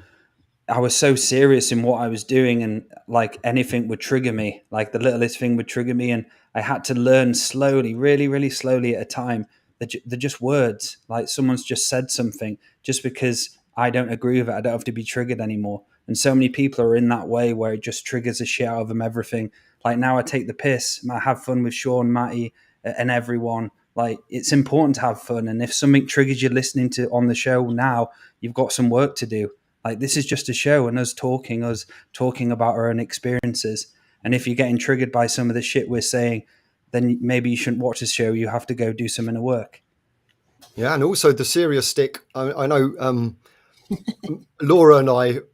S2: I was so serious in what I was doing, and like anything would trigger me, like the littlest thing would trigger me. And I had to learn slowly, really, really slowly at a time. They're just words. Like someone's just said something, just because I don't agree with it, I don't have to be triggered anymore. And so many people are in that way where it just triggers the shit out of them, everything. Like now I take the piss, I have fun with Shawn, Maty, and everyone. Like it's important to have fun. And if something triggers you listening to on the show now, you've got some work to do. Like this is just a show and us talking about our own experiences. And if you're getting triggered by some of the shit we're saying, then maybe you shouldn't watch this show. You have to go do some inner work.
S1: Yeah, and also the serious stick. I know Laura and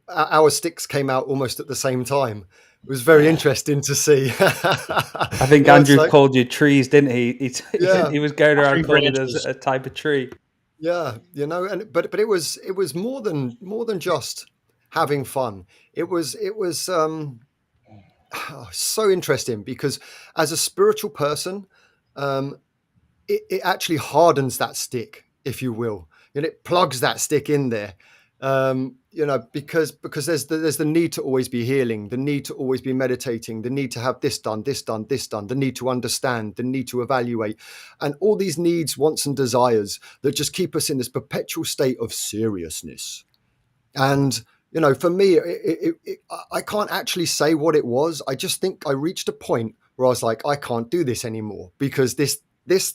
S1: our sticks came out almost at the same time. It was very interesting to see.
S2: I think Andrew called you trees, didn't he? He was going around calling it as a type of tree.
S1: Yeah, but it was more than just having fun. It was so interesting because as a spiritual person, it actually hardens that stick, if you will, and it plugs that stick in there. Because there's the need to always be healing, the need to always be meditating, the need to have this done, the need to understand, the need to evaluate, and all these needs, wants, and desires that just keep us in this perpetual state of seriousness. And for me, I can't actually say what it was. I just think I reached a point where I was like, I can't do this anymore, because this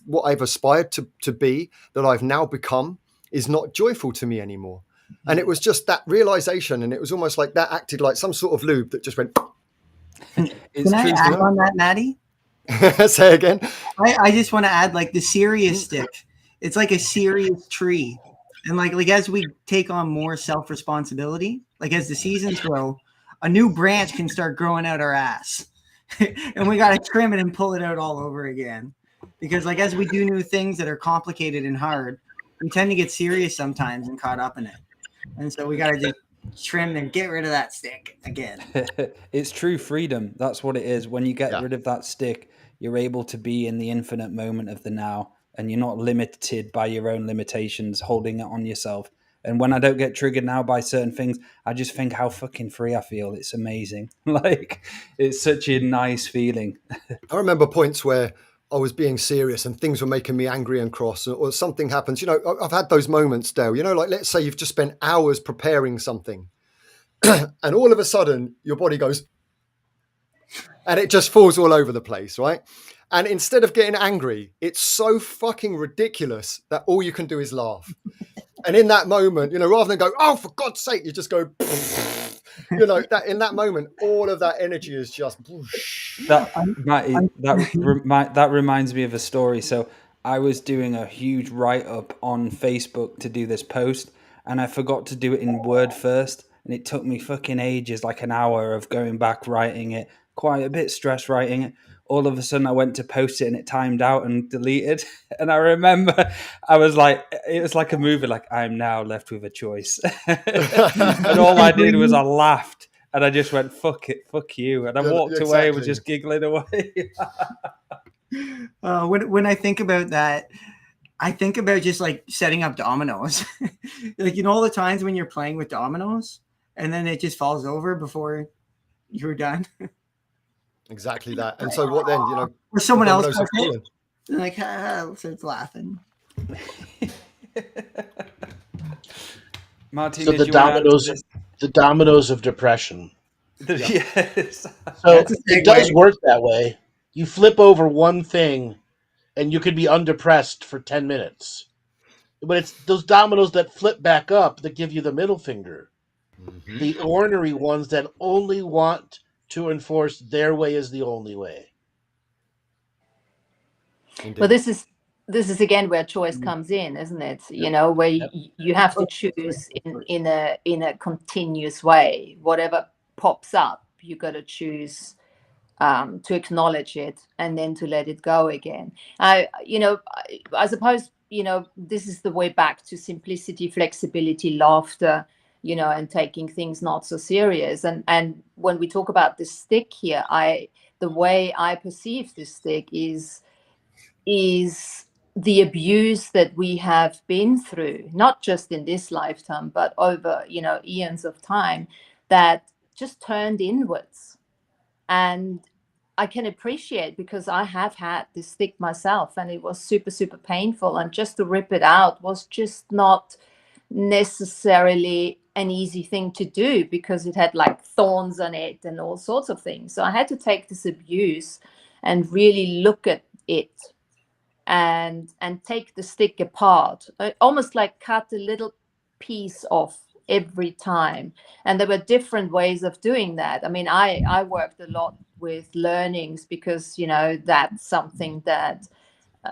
S1: what I've aspired to be, that I've now become, is not joyful to me anymore. And it was just that realization, and it was almost like that acted like some sort of lube that just went.
S3: Can I add on that, Maty?
S1: Say again.
S3: I just want to add, like, the serious stick. It's like a serious tree, and like as we take on more self-responsibility, like as the seasons grow, a new branch can start growing out our ass, and we got to trim it and pull it out all over again. Because like as we do new things that are complicated and hard, we tend to get serious sometimes and caught up in it. And so we got to just trim and get rid of that stick again.
S2: It's true freedom. That's what it is. When you get rid of that stick, you're able to be in the infinite moment of the now, and you're not limited by your own limitations, holding it on yourself. And when I don't get triggered now by certain things, I just think how fucking free I feel. It's amazing. Like, it's such a nice feeling.
S1: I remember points where I was being serious and things were making me angry and cross, or something happens. I've had those moments, Dale. Like let's say you've just spent hours preparing something, and all of a sudden your body goes, and it just falls all over the place, right? And instead of getting angry, it's so fucking ridiculous that all you can do is laugh. And in that moment, rather than go, oh, for God's sake, you just go, that in that moment, all of that energy is just.
S2: That reminds me of a story. So I was doing a huge write-up on Facebook to do this post, and I forgot to do it in Word first. And it took me fucking ages, like an hour of going back, writing it, quite a bit stressed writing it. All of a sudden I went to post it and it timed out and deleted. And I remember I was like, it was like a movie, like I'm now left with a choice. And all I did was I laughed and I just went, fuck it, fuck you. And I walked away and was just giggling away.
S3: When I think about that, I think about just like setting up dominoes. Like, all the times when you're playing with dominoes and then it just falls over before you're done.
S1: Exactly that. And so what then,
S3: or someone else goes in, like, starts laughing.
S2: Martina,
S5: so the dominoes of depression.
S2: Yes.
S5: So it does work that way. You flip over one thing and you could be undepressed for 10 minutes. But it's those dominoes that flip back up that give you the middle finger. Mm-hmm. The ornery ones that only want to enforce their way is the only way.
S4: Indeed. Well, this is again where choice comes in, isn't it? Where you have to choose in a continuous way. Whatever pops up, you got to choose to acknowledge it and then to let it go again. I suppose this is the way back to simplicity, flexibility, laughter. And taking things not so serious. And when we talk about this stick here, the way I perceive this stick is the abuse that we have been through, not just in this lifetime, but over, eons of time, that just turned inwards. And I can appreciate, because I have had this stick myself and it was super, super painful. And just to rip it out was just not necessarily an easy thing to do, because it had like thorns on it and all sorts of things. So I had to take this abuse and really look at it and take the stick apart, almost like cut a little piece off every time. And there were different ways of doing that. I mean, I worked a lot with learnings, because that's something that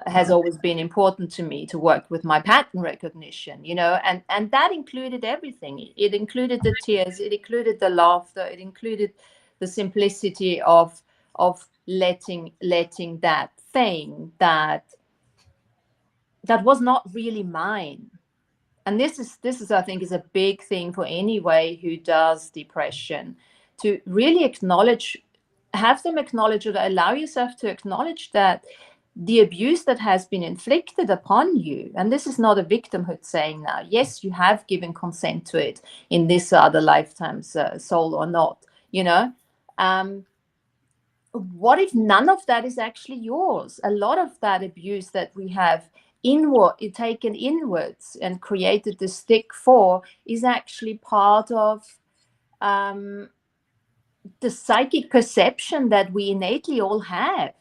S4: has always been important to me, to work with my pattern recognition, and that included everything. It included the tears, it included the laughter, it included the simplicity of letting that thing that was not really mine. And this is I think is a big thing for anybody who does depression, to really have them acknowledge, or allow yourself to acknowledge that the abuse that has been inflicted upon you, and this is not a victimhood saying now, yes, you have given consent to it in this or other lifetime's soul or not, what if none of that is actually yours? A lot of that abuse that we have taken inwards and created the stick for is actually part of the psychic perception that we innately all have.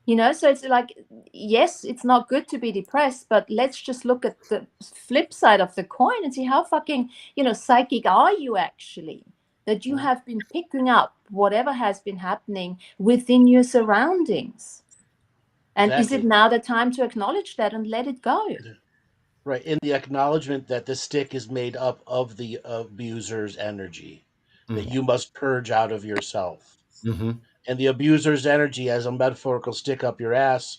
S4: So it's like, yes, it's not good to be depressed, but let's just look at the flip side of the coin and see how fucking, psychic are you actually, that you have been picking up whatever has been happening within your surroundings. And Is it now the time to acknowledge that and let it go?
S5: Right. In the acknowledgement that the stick is made up of the abuser's energy, that you must purge out of yourself.
S1: Mm-hmm.
S5: And the abuser's energy, as a metaphorical stick up your ass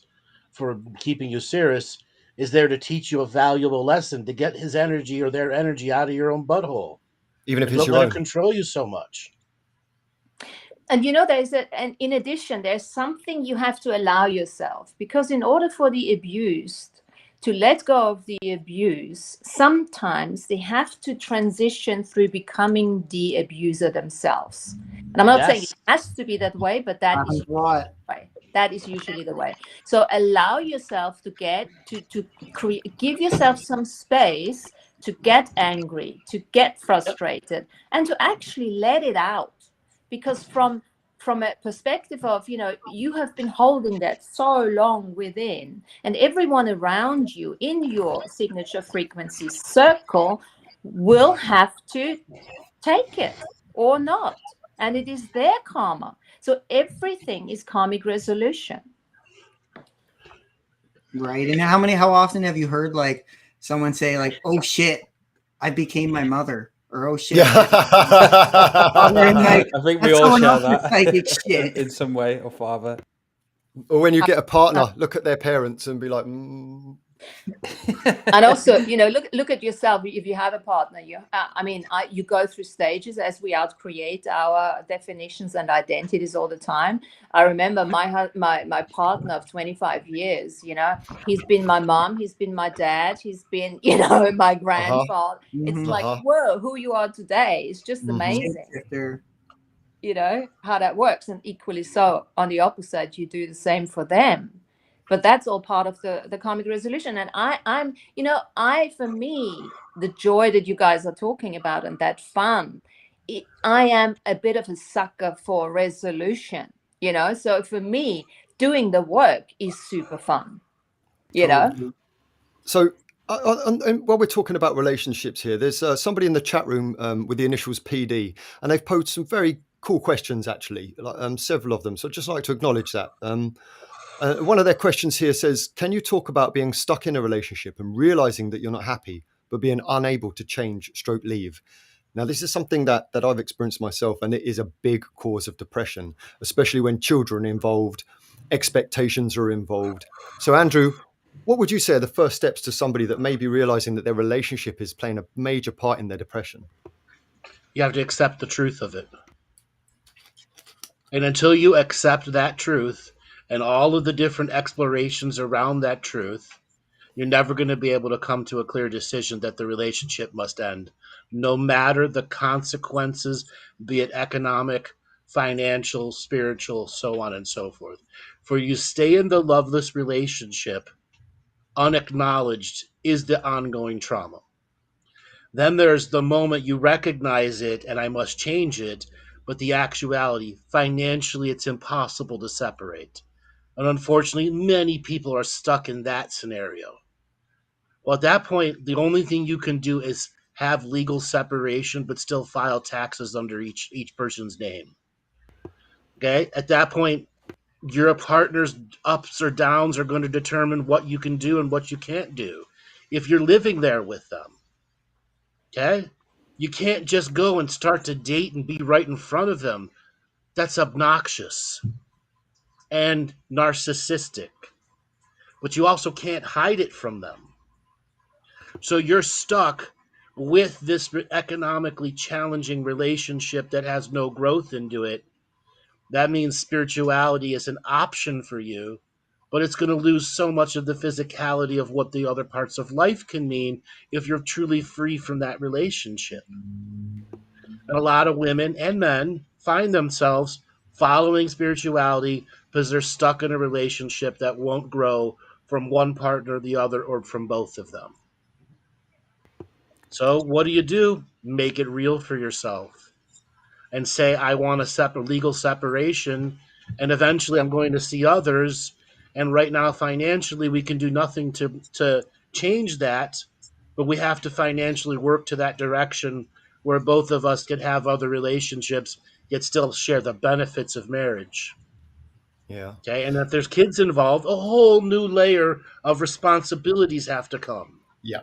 S5: for keeping you serious, is there to teach you a valuable lesson, to get his energy or their energy out of your own butthole.
S1: Even if
S5: it's your own. Don't let it control you so much.
S4: And and in addition, there's something you have to allow yourself, because in order for the abused to let go of the abuse, sometimes they have to transition through becoming the abuser themselves. And I'm not saying it has to be that way, but that is
S3: what.
S4: right. That is usually the way. So allow yourself to give yourself some space to get angry, to get frustrated, and to actually let it out. Because from a perspective of, you have been holding that so long within, and everyone around you in your signature frequency circle will have to take it or not. And it is their karma. So everything is karmic resolution.
S3: Right. And how often have you heard like someone say like, "Oh shit, I became my mother," or "Oh shit."
S1: Yeah.
S3: And like,
S2: I think we
S3: that's
S2: all
S3: someone
S2: share
S3: else's
S2: that
S3: psychic shit.
S2: in some way, or father.
S1: Or when you get a partner, look at their parents and be like,
S4: And also, look at yourself. If you have a partner, you go through stages as we outcreate our definitions and identities all the time. I remember my partner of 25 years, he's been my mom, he's been my dad, he's been, my grandfather. It's like, whoa, who you are today is just amazing. How that works. And equally so, on the opposite, you do the same for them. But that's all part of the karmic resolution. And for me, the joy that you guys are talking about and that fun, I am a bit of a sucker for resolution, So for me, doing the work is super fun,
S1: So and while we're talking about relationships here, there's somebody in the chat room with the initials PD, and they've posed some very cool questions, actually, several of them. So I'd just like to acknowledge that. One of their questions here says, can you talk about being stuck in a relationship and realizing that you're not happy, but being unable to change / leave? Now, this is something that I've experienced myself, and it is a big cause of depression, especially when children are involved, expectations are involved. So, Andrew, what would you say are the first steps to somebody that may be realizing that their relationship is playing a major part in their depression?
S5: You have to accept the truth of it. And until you accept that truth and all of the different explorations around that truth, you're never going to be able to come to a clear decision that the relationship must end, no matter the consequences, be it economic, financial, spiritual, so on and so forth. For you stay in the loveless relationship, unacknowledged is the ongoing trauma. Then there's the moment you recognize it and I must change it, but the actuality, financially, it's impossible to separate. And unfortunately, many people are stuck in that scenario. Well, at that point, the only thing you can do is have legal separation, but still file taxes under each person's name. Okay? At that point, your partner's ups or downs are going to determine what you can do and what you can't do if you're living there with them. Okay? You can't just go and start to date and be right in front of them. That's obnoxious and narcissistic. But you also can't hide it from them. So you're stuck with this economically challenging relationship that has no growth into it. That means spirituality is an option for you, but it's going to lose so much of the physicality of what the other parts of life can mean if you're truly free from that relationship. And a lot of women and men find themselves following spirituality because they're stuck in a relationship that won't grow from one partner or the other or from both of them. So what do? Make it real for yourself and say, I want a legal separation, and eventually I'm going to see others. And right now, financially, we can do nothing to change that, but we have to financially work to that direction where both of us can have other relationships, yet still share the benefits of marriage.
S1: Yeah.
S5: Okay. And if there's kids involved, a whole new layer of responsibilities have to come.
S1: Yeah.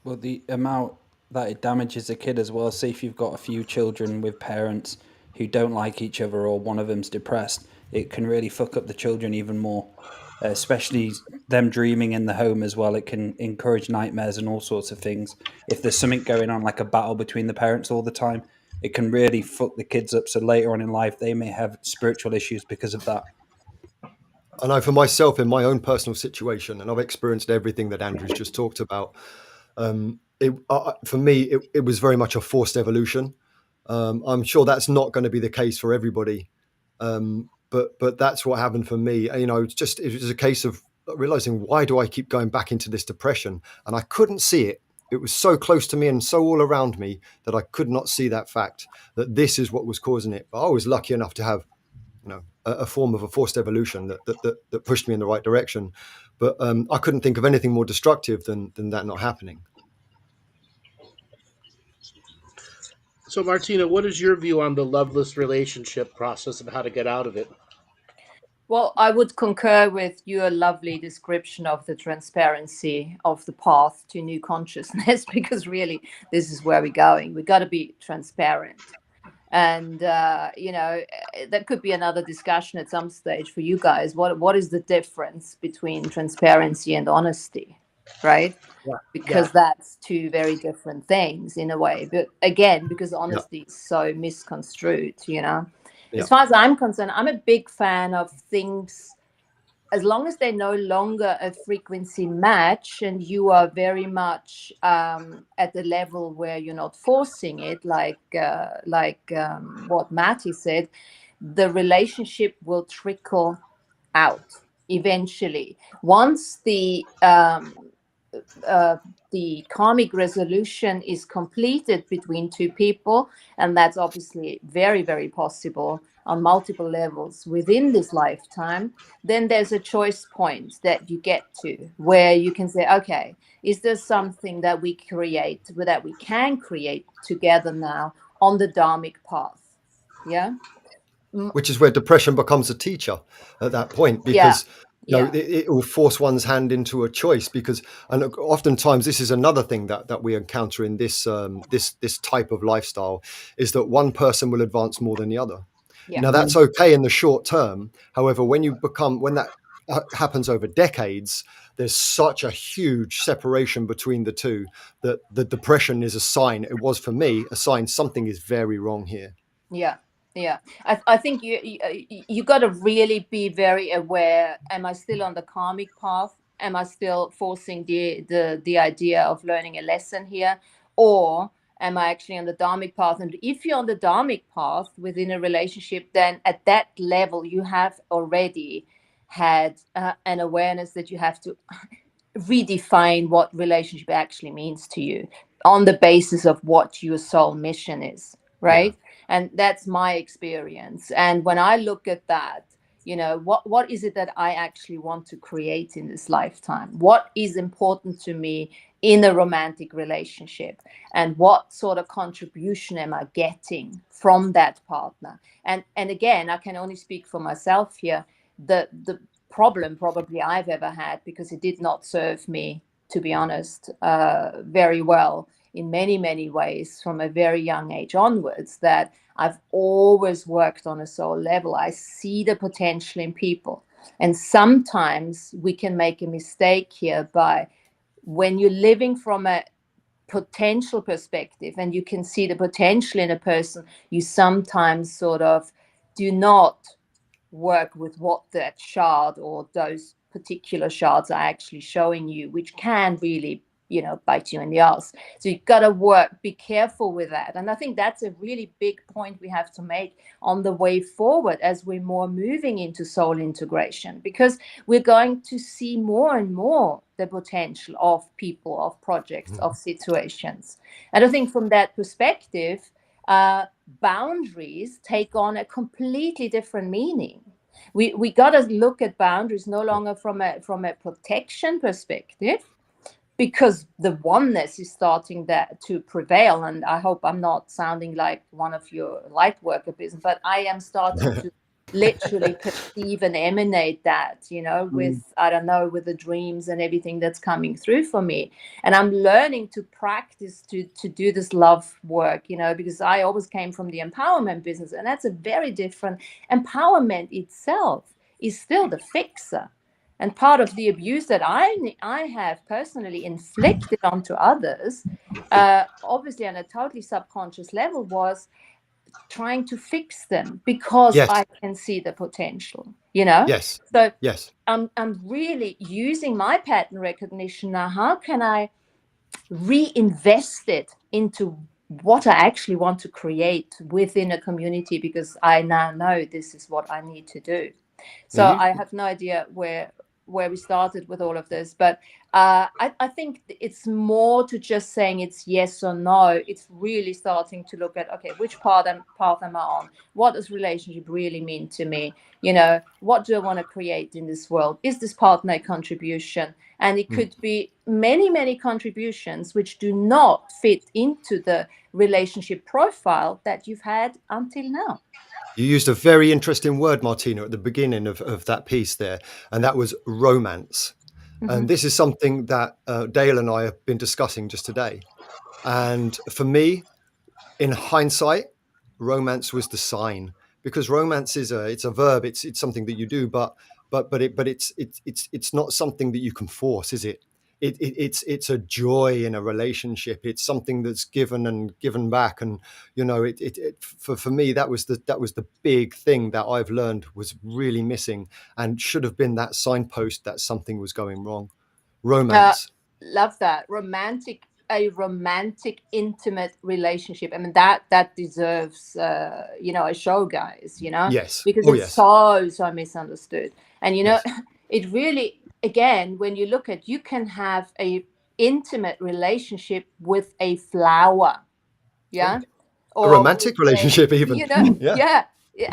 S2: Well, the amount that it damages a kid as well. Say if you've got a few children with parents who don't like each other or one of them's depressed, it can really fuck up the children even more, especially them dreaming in the home as well. It can encourage nightmares and all sorts of things. If there's something going on, like a battle between the parents all the time, it can really fuck the kids up. So later on in life, they may have spiritual issues because of that.
S1: I know for myself, in my own personal situation, and I've experienced everything that Andrew's just talked about, for me, it was very much a forced evolution. I'm sure that's not going to be the case for everybody. but that's what happened for me. You know, it was a case of realizing, why do I keep going back into this depression? And I couldn't see it. It was so close to me and so all around me that I could not see that fact, that this is what was causing it. But I was lucky enough to have, you know, a form of a forced evolution that pushed me in the right direction. But I couldn't think of anything more destructive than that not happening.
S5: So, Martina, what is your view on the loveless relationship process and how to get out of it?
S4: Well, I would concur with your lovely description of the transparency of the path to new consciousness, because really this is where we're going. We've got to be transparent. And, you know, that could be another discussion at some stage for you guys. What is the difference between transparency and honesty, right?
S5: Yeah.
S4: Because that's two very different things in a way. But again, because honesty is so misconstrued, you know. As far as I'm concerned, I'm a big fan of things, as long as they're no longer a frequency match and you are very much at the level where you're not forcing it, like what Maty said, the relationship will trickle out eventually. Once the karmic resolution is completed between two people, and that's obviously very, very possible on multiple levels within this lifetime, then there's a choice point that you get to where you can say, okay, is there something that we can create together now on the dharmic path? Yeah.
S1: Which is where depression becomes a teacher at that point, because you know, it will force one's hand into a choice. Because, and oftentimes this is another thing that we encounter in this this type of lifestyle, is that one person will advance more than the other. Now that's okay in the short term. However, when that happens over decades, there's such a huge separation between the two that the depression is a sign. It was for me a sign something is very wrong here.
S4: Yeah, I think you got to really be very aware. Am I still on the karmic path? Am I still forcing the idea of learning a lesson here, or am I actually on the dharmic path? And if you're on the dharmic path within a relationship, then at that level you have already had an awareness that you have to redefine what relationship actually means to you on the basis of what your soul mission is, right? And that's my experience. And when I look at that, you know, what is it that I actually want to create in this lifetime? What is important to me in a romantic relationship? And what sort of contribution am I getting from that partner? And again, I can only speak for myself here. The problem probably I've ever had, because it did not serve me, to be honest, very well in many, many ways from a very young age onwards, that I've always worked on a soul level. I see the potential in people. And sometimes we can make a mistake here by, when you're living from a potential perspective and you can see the potential in a person, you sometimes sort of do not work with what that shard or those particular shards are actually showing you, which can really, you know, bite you in the ass. So you've got to be careful with that. And I think that's a really big point we have to make on the way forward as we're more moving into soul integration, because we're going to see more and more the potential of people, of projects, of situations. And I think from that perspective, boundaries take on a completely different meaning. We got to look at boundaries no longer from a protection perspective, because the oneness is starting to prevail. And I hope I'm not sounding like one of your light worker business, but I am starting to literally perceive and emanate that, you know, with, I don't know, with the dreams and everything that's coming through for me. And I'm learning to practice to do this love work, you know, because I always came from the empowerment business, and that's a very different. Empowerment itself is still the fixer. And part of the abuse that I have personally inflicted onto others, obviously on a totally subconscious level, was trying to fix them because I can see the potential, you know? So I'm really using my pattern recognition now. How can I reinvest it into what I actually want to create within a community, because I now know this is what I need to do. So
S1: Mhm.
S4: I have no idea where we started with all of this, but I think it's more to just saying it's yes or no. It's really starting to look at, okay, which path am I on? What does relationship really mean to me? You know, what do I want to create in this world? Is this partner a contribution? And it could be many, many contributions which do not fit into the relationship profile that you've had until now.
S1: You used a very interesting word, Martina, at the beginning of that piece there, and that was romance. And this is something that Dale and I have been discussing just today. And for me, in hindsight, romance was the sign, because romance is it's a verb. It's something that you do, but it's not something that you can force, is it? It's a joy in a relationship. It's something that's given and given back, and you know, for me that was the big thing that I've learned was really missing, and should have been that signpost that something was going wrong. Romance.
S4: Love that. A romantic, intimate relationship. I mean, that deserves a show, guys,
S1: Yes.
S4: because
S1: Oh,
S4: it's
S1: yes.
S4: so misunderstood. And
S1: Yes.
S4: it really, again, when you look at, you can have a intimate relationship with a flower, yeah,
S1: A
S4: or
S1: romantic
S4: with
S1: relationship, even. Yeah.
S4: yeah.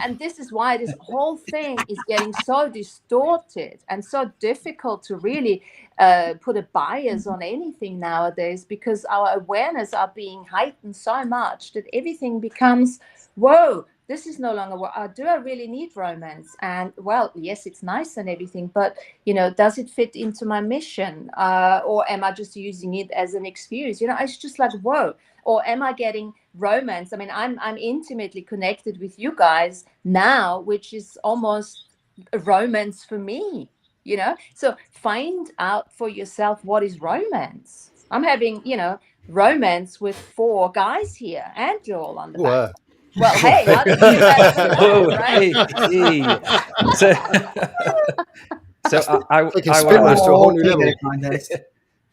S4: And this is why this whole thing is getting so distorted and so difficult to really put a bias on anything nowadays, because our awareness are being heightened so much that everything becomes, whoa, this is no longer what do I really need romance? And well, yes, it's nice and everything, but does it fit into my mission, or am I just using it as an excuse? It's just like, whoa. Or am I getting romance? I mean, I'm intimately connected with you guys now, which is almost a romance for me, So find out for yourself, what is romance. I'm having, romance with 4 guys here, and you're all on the back. Well, hey, how did you get that?
S2: Whoa,
S4: Right?
S2: hey. So I
S1: Taking
S2: want to
S1: spinners to a whole new
S3: take
S1: level.
S3: a contest.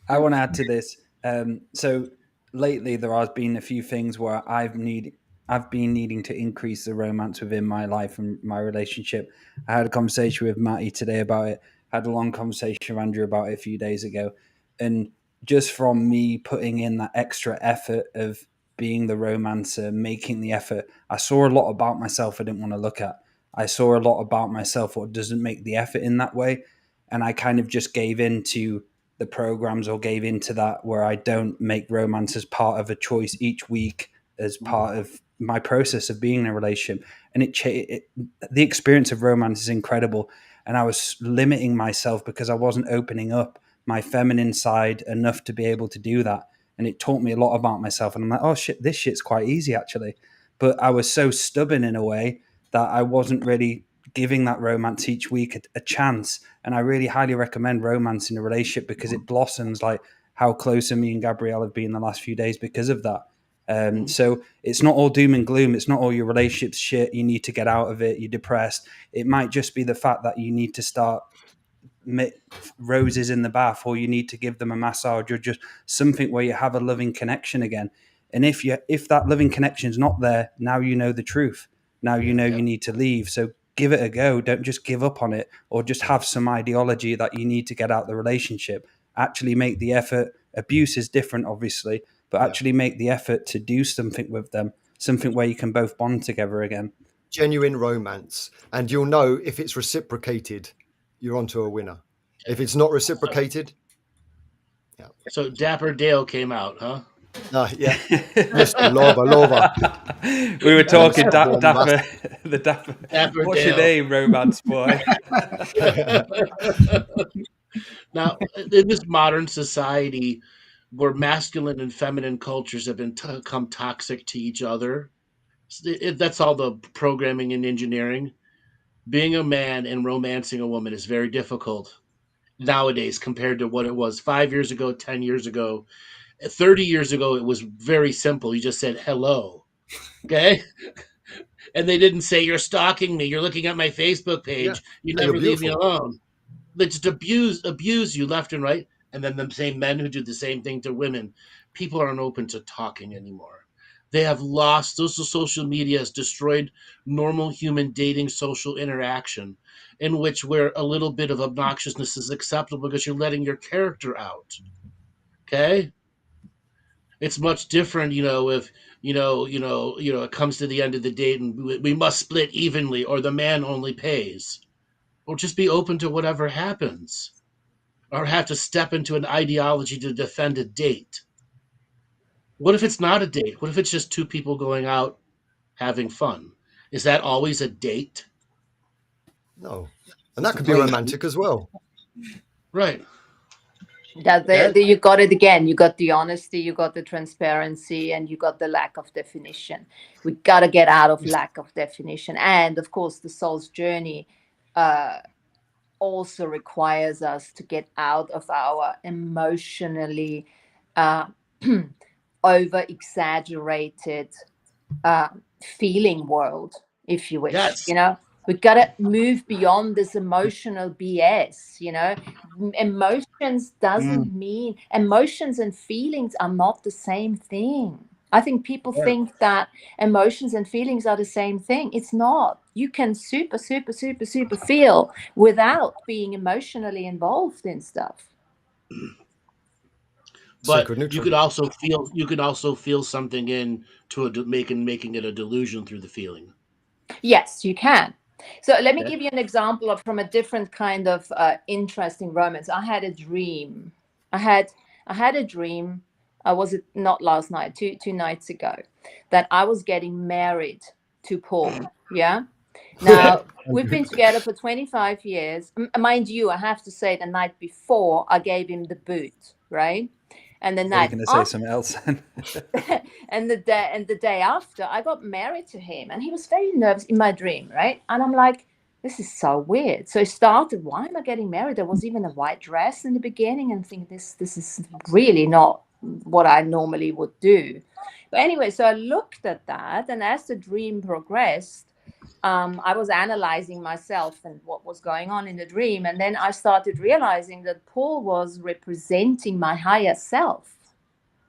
S2: I want to add to this. So lately there has been a few things where I've been needing to increase the romance within my life and my relationship. I had a conversation with Maty today about it. I had a long conversation with Andrew about it a few days ago. And just from me putting in that extra effort of being the romancer, making the effort, I saw a lot about myself I didn't want to look at. I saw a lot about myself what doesn't make the effort in that way. And I kind of just gave in to the programs, or gave into that, where I don't make romance as part of a choice each week, as part of my process of being in a relationship. And the experience of romance is incredible. And I was limiting myself because I wasn't opening up my feminine side enough to be able to do that. And it taught me a lot about myself. And I'm like, oh shit, this shit's quite easy actually. But I was so stubborn in a way that I wasn't really giving that romance each week a chance. And I really highly recommend romance in a relationship, because it blossoms, like how closer me and Gabrielle have been the last few days because of that. So it's not all doom and gloom. It's not all your relationship's shit. You need to get out of it. You're depressed. It might just be the fact that you need to start roses in the bath, or you need to give them a massage, or just something where you have a loving connection again. And if that loving connection is not there, now you know the truth. Now you know you need to leave. So give it a go. Don't just give up on it, or just have some ideology that you need to get out the relationship. Actually make the effort. Abuse is different, obviously, but actually make the effort to do something with them, something where you can both bond together again.
S1: Genuine romance, and you'll know if it's reciprocated, you're onto a winner. If it's not reciprocated,
S5: So Dapper Dale came out, huh?
S1: yeah, Mr. Lover.
S2: We were talking
S1: Dapper
S2: Dapper. What's
S5: Dale.
S2: your name, romance boy?
S5: Now, in this modern society, where masculine and feminine cultures have become toxic to each other, that's all the programming and engineering. Being a man and romancing a woman is very difficult nowadays compared to what it was 5 years ago, 10 years ago. 30 years ago, it was very simple. You just said hello, okay? And they didn't say, you're stalking me, you're looking at my Facebook page, you never leave me alone. They just abuse you left and right. And then the same men who do the same thing to women. People aren't open to talking anymore. They have lost, social media has destroyed normal human dating social interaction, in which where a little bit of obnoxiousness is acceptable because you're letting your character out. Okay? It's much different, if it comes to the end of the date and we must split evenly or the man only pays. Or just be open to whatever happens. Or have to step into an ideology to defend a date. What if it's not a date? What if it's just two people going out having fun? Is that always a date?
S1: No. And that could be romantic as well.
S5: Right.
S4: You got it again. You got the honesty, you got the transparency, and you got the lack of definition. We got to get out of lack of definition. And of course, the soul's journey also requires us to get out of our emotionally over exaggerated feeling world, if you wish.
S5: Yes.
S4: We've got to move beyond this emotional BS. Emotions doesn't mean emotions and feelings are not the same thing. I think people think that emotions and feelings are the same thing. It's not. You can super feel without being emotionally involved in stuff.
S5: But you could also feel something making it a delusion through the feeling.
S4: Yes, you can. So let me give you an example from a different kind of interesting romance. I had a dream. I had a dream. Was it not last night? Two nights ago, that I was getting married to Paul. Yeah. Now we've been together for 25 years. Mind you, I have to say the night before I gave him the boot, right? And the night
S2: going to say something else.
S4: and the day after, I got married to him, and he was very nervous in my dream, right? And I'm like, this is so weird. So I started, why am I getting married? There was even a white dress in the beginning, and think this is really not what I normally would do. But anyway, so I looked at that, and as the dream progressed, I was analyzing myself and what was going on in the dream. And then I started realizing that Paul was representing my higher self.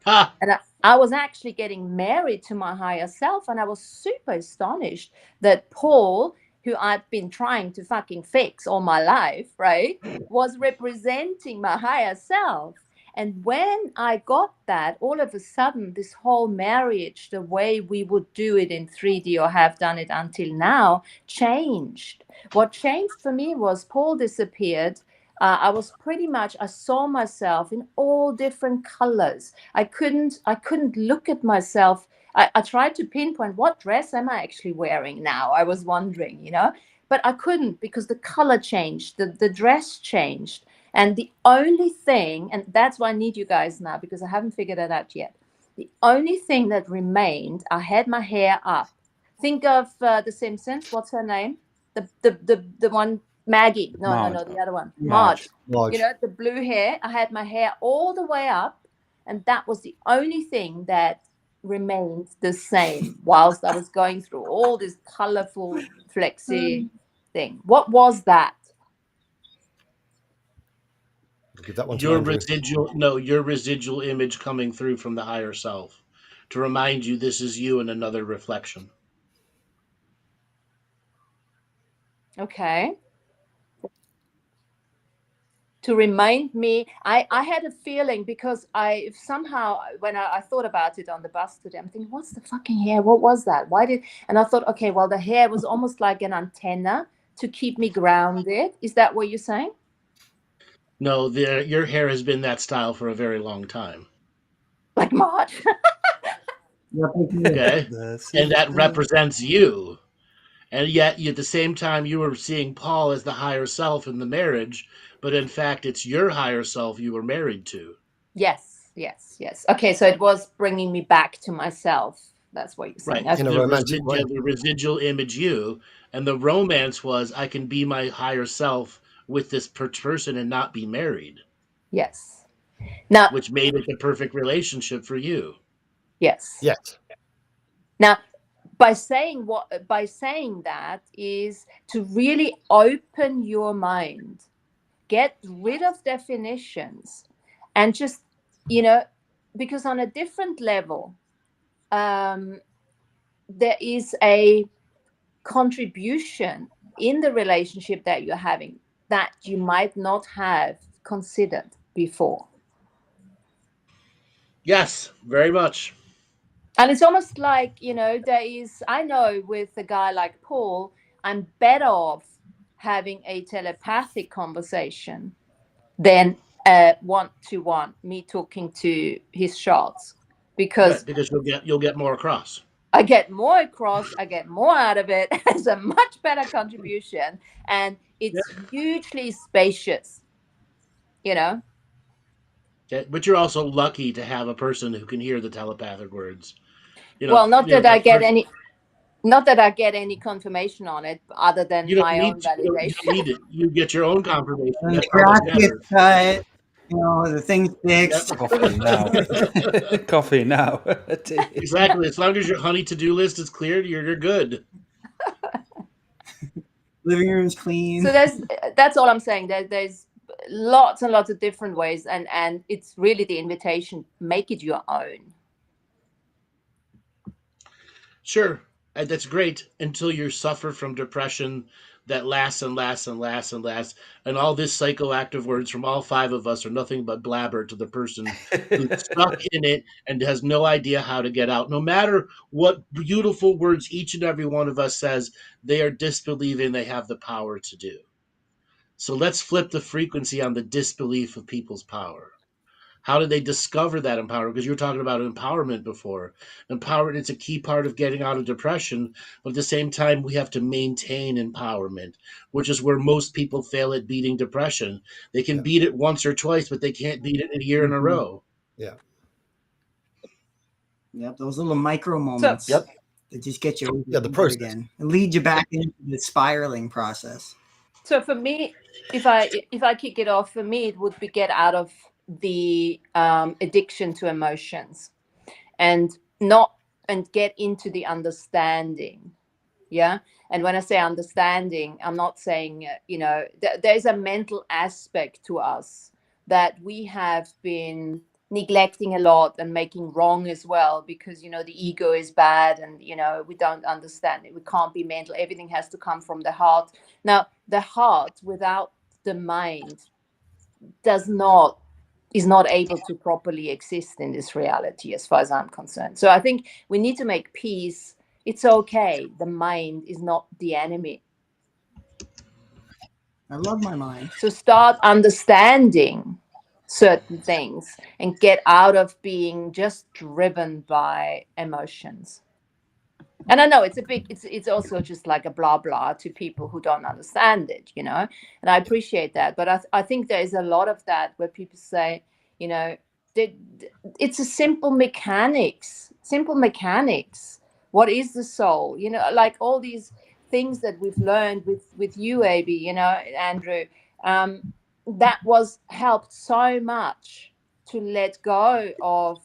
S4: And I was actually getting married to my higher self. And I was super astonished that Paul, who I've been trying to fucking fix all my life, right, was representing my higher self. And when I got that, all of a sudden, this whole marriage, the way we would do it in 3D or have done it until now, changed. What changed for me was Paul disappeared. I saw myself in all different colors. I couldn't look at myself. I tried to pinpoint what dress am I actually wearing now. I was wondering, but I couldn't, because the color changed, the dress changed. And the only thing, and that's why I need you guys now, because I haven't figured it out yet. The only thing that remained, I had my hair up. Think of The Simpsons. What's her name? The one, Maggie. No, the other one. Marge. The blue hair. I had my hair all the way up, and that was the only thing that remained the same whilst I was going through all this colorful, flexy thing. What was that?
S1: Give that one to
S5: your
S1: Andrew.
S5: your residual image coming through from the higher self to remind you this is you in another reflection.
S4: Okay. To remind me, I had a feeling, because I somehow, when I thought about it on the bus today, I'm thinking, what's the fucking hair? What was that? And I thought, okay, well, the hair was almost like an antenna to keep me grounded. Is that what you're saying?
S5: No, your hair has been that style for a very long time.
S4: Like Marge.
S5: Okay. And that represents you. And yet, at the same time, you were seeing Paul as the higher self in the marriage, but in fact, it's your higher self you were married to.
S4: Yes. Okay, so it was bringing me back to myself. That's what you're saying.
S5: Right.
S1: In a romantic way.
S5: The residual image you, and the romance was, I can be my higher self with this person and not be married.
S4: Yes. Now,
S5: which made it the perfect relationship for you.
S4: Yes. Now, by saying that is to really open your mind, get rid of definitions, and just, because on a different level, there is a contribution in the relationship that you're having that you might not have considered before.
S5: Yes, very much.
S4: And it's almost like, I know with a guy like Paul, I'm better off having a telepathic conversation than one-to-one, me talking to his shards, because
S5: you'll get more across.
S4: I get more across, I get more out of it. It's a much better contribution, and it's hugely spacious,
S5: Okay, but you're also lucky to have a person who can hear the telepathic words.
S4: Not that I get any confirmation on it other than my own validation.
S5: You don't need it. You get your own confirmation.
S3: And the grass gets cut, the thing's fixed.
S2: Yep. Coffee now.
S5: Exactly. As long as your honey to-do list is cleared, you're good.
S3: Living room's clean.
S4: So that's all I'm saying. There's lots and lots of different ways, and it's really the invitation, make it your own.
S5: Sure, that's great until you suffer from depression that lasts and lasts and lasts and lasts, and all this psychoactive words from all five of us are nothing but blabber to the person who's stuck in it and has no idea how to get out. No matter what beautiful words each and every one of us says, they are disbelieving they have the power to do. So let's flip the frequency on the disbelief of people's power. How did they discover that empowerment? Because you were talking about empowerment before. Empowerment is a key part of getting out of depression, but at the same time, we have to maintain empowerment, which is where most people fail at beating depression. They can beat it once or twice, but they can't beat it a year in a row.
S1: Yeah.
S3: Yep, those little micro moments that just get you
S1: the process
S3: again and lead you back into the spiraling process.
S4: So for me, if I kick it off, for me it would be get out of the addiction to emotions and get into the understanding. And when I say understanding, I'm not saying there's a mental aspect to us that we have been neglecting a lot and making wrong as well, because the ego is bad, and we don't understand it. We can't be mental. Everything has to come from the heart. Now the heart without the mind is not able to properly exist in this reality, as far as I'm concerned. So I think we need to make peace. It's okay. The mind is not the enemy.
S3: I love my mind.
S4: So start understanding certain things and get out of being just driven by emotions. And I know it's also just like a blah blah to people who don't understand it, and I appreciate that. But I think there is a lot of that where people say, it's a simple mechanics. What is the soul? Like all these things that we've learned with you, AB, Andrew, that was helped so much to let go of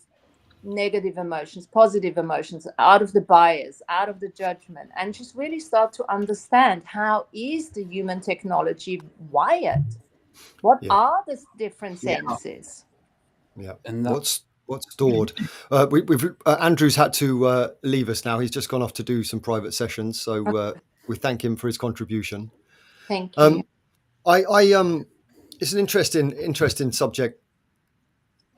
S4: negative emotions, positive emotions, out of the bias, out of the judgment, and just really start to understand how is the human technology wired? What are the different senses?
S1: Yeah, and what's stored? We've Andrew's had to leave us now. He's just gone off to do some private sessions, so we thank him for his contribution.
S4: Thank you.
S1: It's an interesting subject.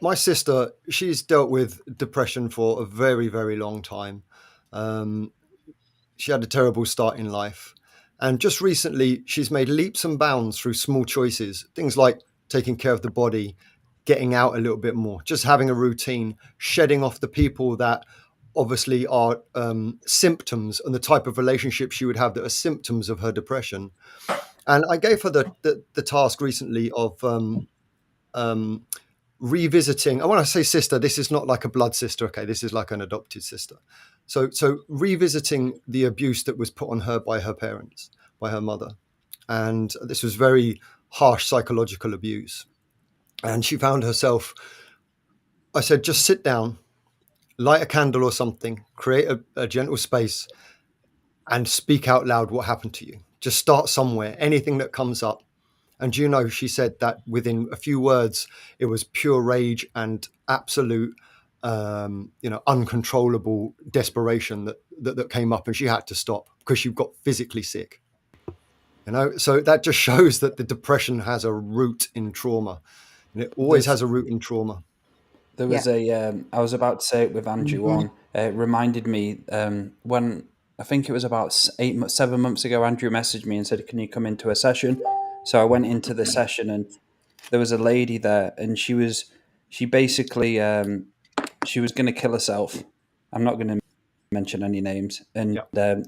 S1: My sister, she's dealt with depression for a very, very long time. She had a terrible start in life. And just recently, she's made leaps and bounds through small choices, things like taking care of the body, getting out a little bit more, just having a routine, shedding off the people that obviously are symptoms and the type of relationship she would have that are symptoms of her depression. And I gave her the task recently of revisiting. And when I say sister, this is not like a blood sister. Okay, this is like an adopted sister. So revisiting the abuse that was put on her by her parents, by her mother, and this was very harsh psychological abuse. And she found herself. I said, just sit down, light a candle or something, create a gentle space, and speak out loud what happened to you. Just start somewhere, anything that comes up. And she said that within a few words, it was pure rage and absolute, uncontrollable desperation that that came up, and she had to stop because she got physically sick. So that just shows that the depression has a root in trauma, and it always has a root in trauma.
S2: There was I was about to say it with Andrew on. It reminded me when I think it was about 7 months ago, Andrew messaged me and said, "Can you come into a session?" So I went into the session, and there was a lady there, and she basically she was going to kill herself. I'm not going to mention any names, and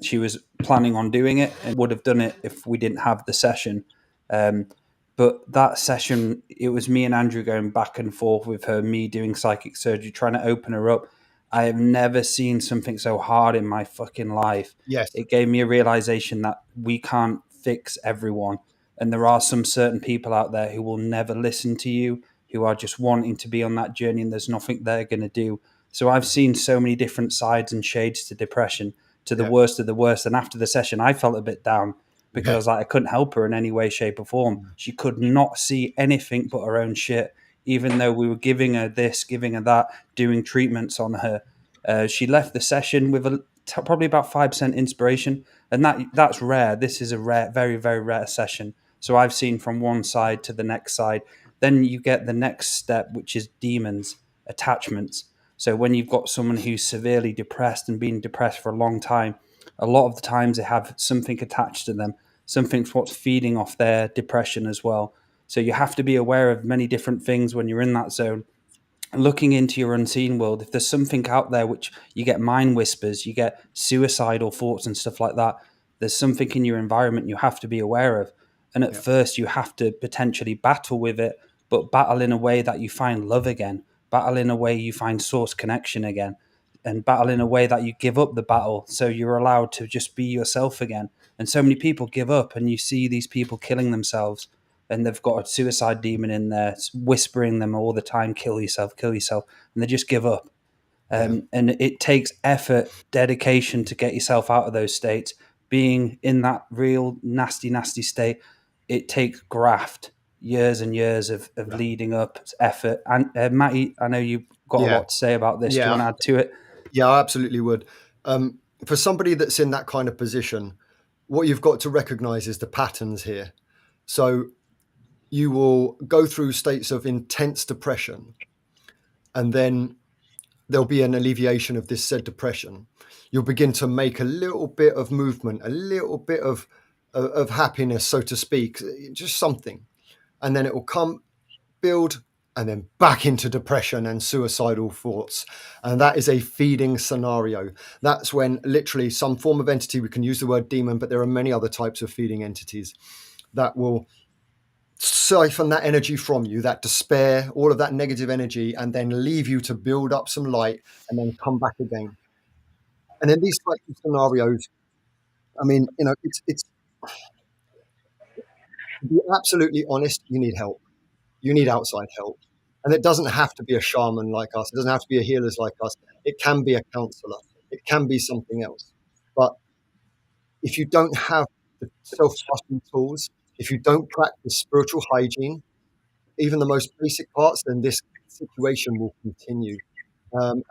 S2: she was planning on doing it and would have done it if we didn't have the session. But that session, it was me and Andrew going back and forth with her, me doing psychic surgery, trying to open her up. I have never seen something so hard in my fucking life.
S1: Yes.
S2: It gave me a realization that we can't fix everyone. And there are some certain people out there who will never listen to you, who are just wanting to be on that journey, and there's nothing they're going to do. So I've seen so many different sides and shades to depression, to the worst of the worst. And after the session, I felt a bit down because I was like, I couldn't help her in any way, shape or form. She could not see anything but her own shit, even though we were giving her this, giving her that, doing treatments on her. She left the session with probably about 5% inspiration. And that's rare. This is a rare, very, very rare session. So I've seen from one side to the next side. Then you get the next step, which is demons, attachments. So when you've got someone who's severely depressed and been depressed for a long time, a lot of the times they have something attached to them, something's what's feeding off their depression as well. So you have to be aware of many different things when you're in that zone. Looking into your unseen world, if there's something out there which you get mind whispers, you get suicidal thoughts and stuff like that, there's something in your environment you have to be aware of. And at first you have to potentially battle with it, but battle in a way that you find love again, battle in a way you find source connection again, and battle in a way that you give up the battle so you're allowed to just be yourself again. And so many people give up, and you see these people killing themselves, and they've got a suicide demon in there whispering them all the time, kill yourself, and they just give up. And it takes effort, dedication to get yourself out of those states. Being in that real nasty, nasty state, it takes graft, years and years of leading up, effort. And Maty, I know you've got a lot to say about this. Do you want to add to it?
S1: Yeah, I absolutely would. For somebody that's in that kind of position, what you've got to recognize is the patterns here. So you will go through states of intense depression, and then there'll be an alleviation of this said depression. You'll begin to make a little bit of movement, a little bit of happiness, so to speak, just something. And then it will come, build, and then back into depression and suicidal thoughts. And that is a feeding scenario. That's when literally some form of entity, we can use the word demon, but there are many other types of feeding entities that will siphon that energy from you, that despair, all of that negative energy, and then leave you to build up some light and then come back again. And in these types of scenarios, I mean, it's to be absolutely honest, you need help. You need outside help. And it doesn't have to be a shaman like us. It doesn't have to be a healer like us. It can be a counselor. It can be something else. But if you don't have the self-trusting tools, if you don't practice spiritual hygiene, even the most basic parts, then this situation will continue. And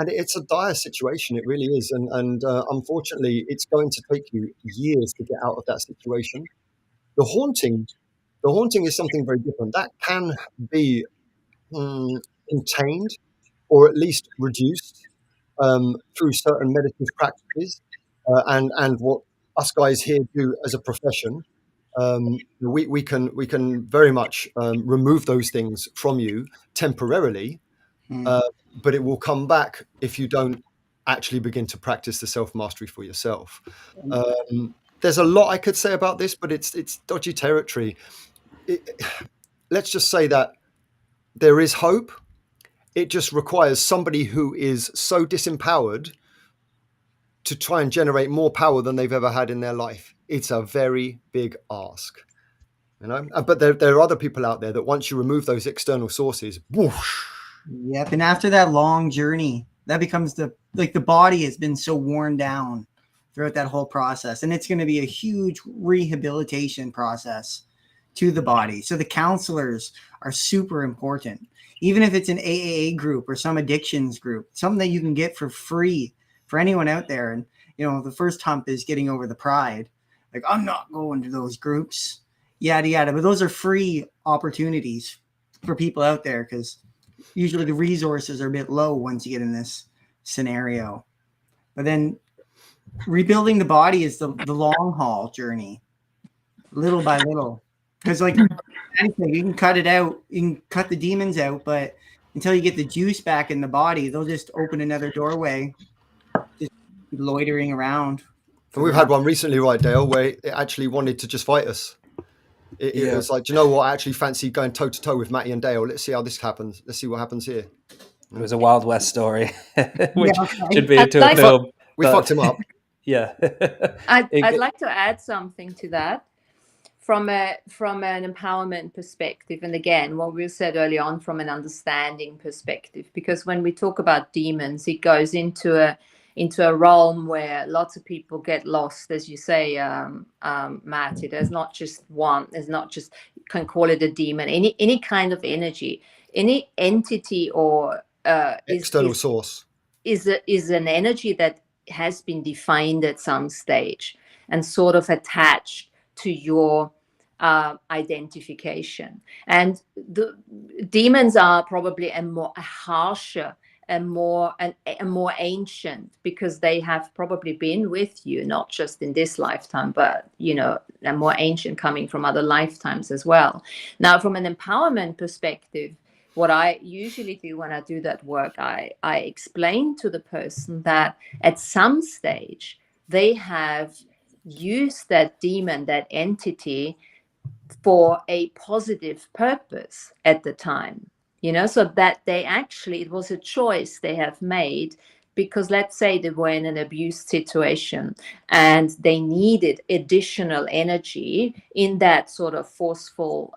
S1: it's a dire situation. It really is. And unfortunately, it's going to take you years to get out of that situation. The haunting is something very different. That can be contained or at least reduced through certain meditative practices and what us guys here do as a profession. We can very much remove those things from you temporarily, but it will come back if you don't actually begin to practice the self-mastery for yourself. There's a lot I could say about this, but it's dodgy territory. Let's just say that there is hope. It just requires somebody who is so disempowered to try and generate more power than they've ever had in their life. It's a very big ask, but there are other people out there that once you remove those external sources, whoosh.
S3: Yep. And after that long journey, that becomes the body has been so worn down throughout that whole process. And it's going to be a huge rehabilitation process to the body. So the counselors are super important. Even if it's an AAA group or some addictions group, something that you can get for free for anyone out there. And The first hump is getting over the pride. Like, I'm not going to those groups, yada, yada. But those are free opportunities for people out there, because usually the resources are a bit low once you get in this scenario. But then rebuilding the body is the long haul journey, little by little. Because like anything, you can cut it out, you can cut the demons out, but until you get the juice back in the body, they'll just open another doorway, just loitering around.
S1: And we've had one recently, right, Dale, where it actually wanted to just fight us. It was like, do you know what? I actually fancy going toe to toe with Maty and Dale. Let's see how this happens. Let's see what happens here.
S2: It was a Wild West story, which should be into a film.
S1: We fucked him up.
S2: Yeah.
S4: I'd like to add something to that from an empowerment perspective. And again, what we said early on, from an understanding perspective, because when we talk about demons, it goes into a realm where lots of people get lost, as you say, Maty. There's not just one. There's not just, you can call it a demon. Any kind of energy, any entity or
S1: external source
S4: is an energy that has been defined at some stage and sort of attached to your identification. And the demons are probably a harsher and more ancient, because they have probably been with you, not just in this lifetime, but and more ancient, coming from other lifetimes as well. Now, from an empowerment perspective, what I usually do when I do that work, I explain to the person that at some stage they have used that demon, that entity, for a positive purpose at the time. So that it was a choice they have made, because let's say they were in an abused situation and they needed additional energy in that sort of forceful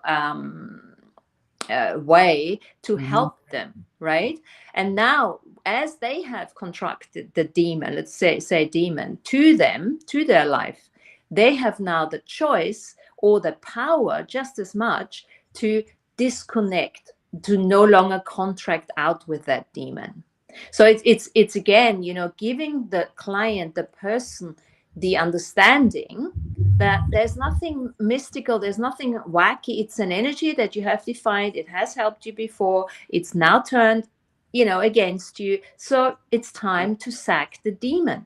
S4: way to help them, right? And now, as they have contracted the demon, let's say demon, to their life, they have now the choice or the power just as much to disconnect, to no longer contract out with that demon. So it's again, giving the client, the person, the understanding that there's nothing mystical, there's nothing wacky. It's an energy that you have defined. It has helped you before. It's now turned, against you. So it's time to sack the demon.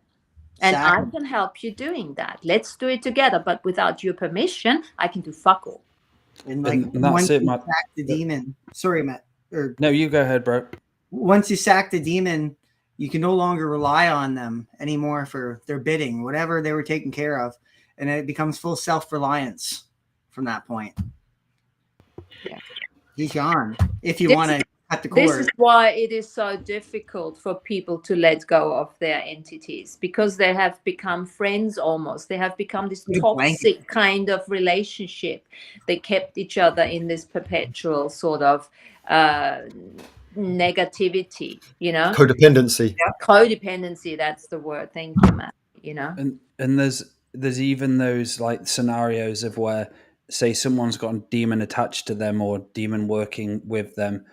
S4: And I can help you doing that. Let's do it together. But without your permission, I can do fuck all.
S3: And
S2: that's it, Matt.
S3: Sack the demon. Sorry, Matt.
S2: No, you go ahead, bro.
S3: Once you sack the demon, you can no longer rely on them anymore for their bidding, whatever they were taking care of. And it becomes full self-reliance from that point.
S4: Yeah.
S3: He's gone. If you want to cut the cord.
S4: This is why it is so difficult for people to let go of their entities, because they have become friends almost. They have become this toxic kind of relationship. They kept each other in this perpetual sort of negativity,
S1: codependency.
S4: Yeah, codependency, that's the word. Thank you, Matt.
S2: And there's even those like scenarios of where, say, someone's got a demon attached to them or demon working with them.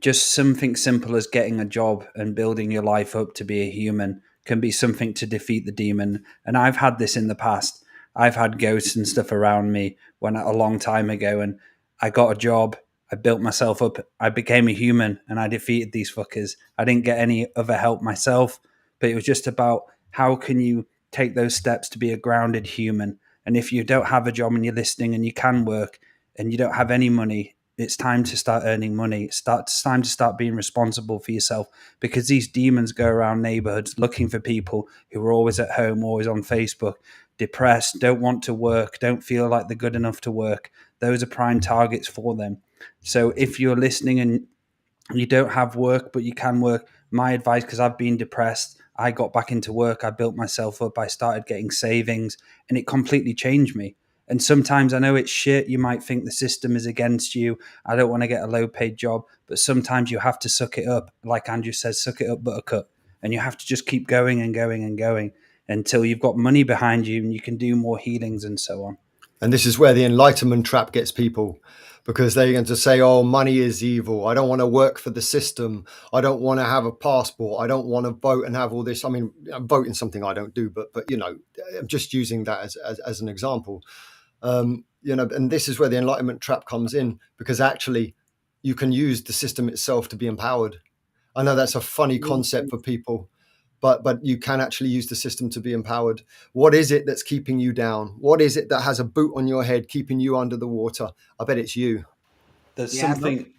S2: Just something simple as getting a job and building your life up to be a human can be something to defeat the demon. And I've had this in the past. I've had ghosts and stuff around me a long time ago, and I got a job. I built myself up. I became a human and I defeated these fuckers. I didn't get any other help myself, but it was just about how can you take those steps to be a grounded human. And if you don't have a job and you're listening and you can work and you don't have any money, it's time to start earning money. It's time to start being responsible for yourself, because these demons go around neighborhoods looking for people who are always at home, always on Facebook, depressed, don't want to work, don't feel like they're good enough to work. Those are prime targets for them. So if you're listening and you don't have work, but you can work, my advice, because I've been depressed, I got back into work, I built myself up, I started getting savings, and it completely changed me. And sometimes I know it's shit, you might think the system is against you, I don't want to get a low paid job, but sometimes you have to suck it up. Like Andrew says, suck it up, buttercup. And you have to just keep going and going and going until you've got money behind you and you can do more healings and so on.
S1: And this is where the enlightenment trap gets people, because they're going to say, oh, money is evil. I don't want to work for the system. I don't want to have a passport. I don't want to vote and have all this. I mean, voting something I don't do, but you know, I'm just using that as an example. You know, and this is where the enlightenment trap comes in, because actually you can use the system itself to be empowered. I know that's a funny concept for people, but you can actually use the system to be empowered. What is it that's keeping you down? What is it that has a boot on your head, keeping you under the water? I bet it's you.
S2: There's something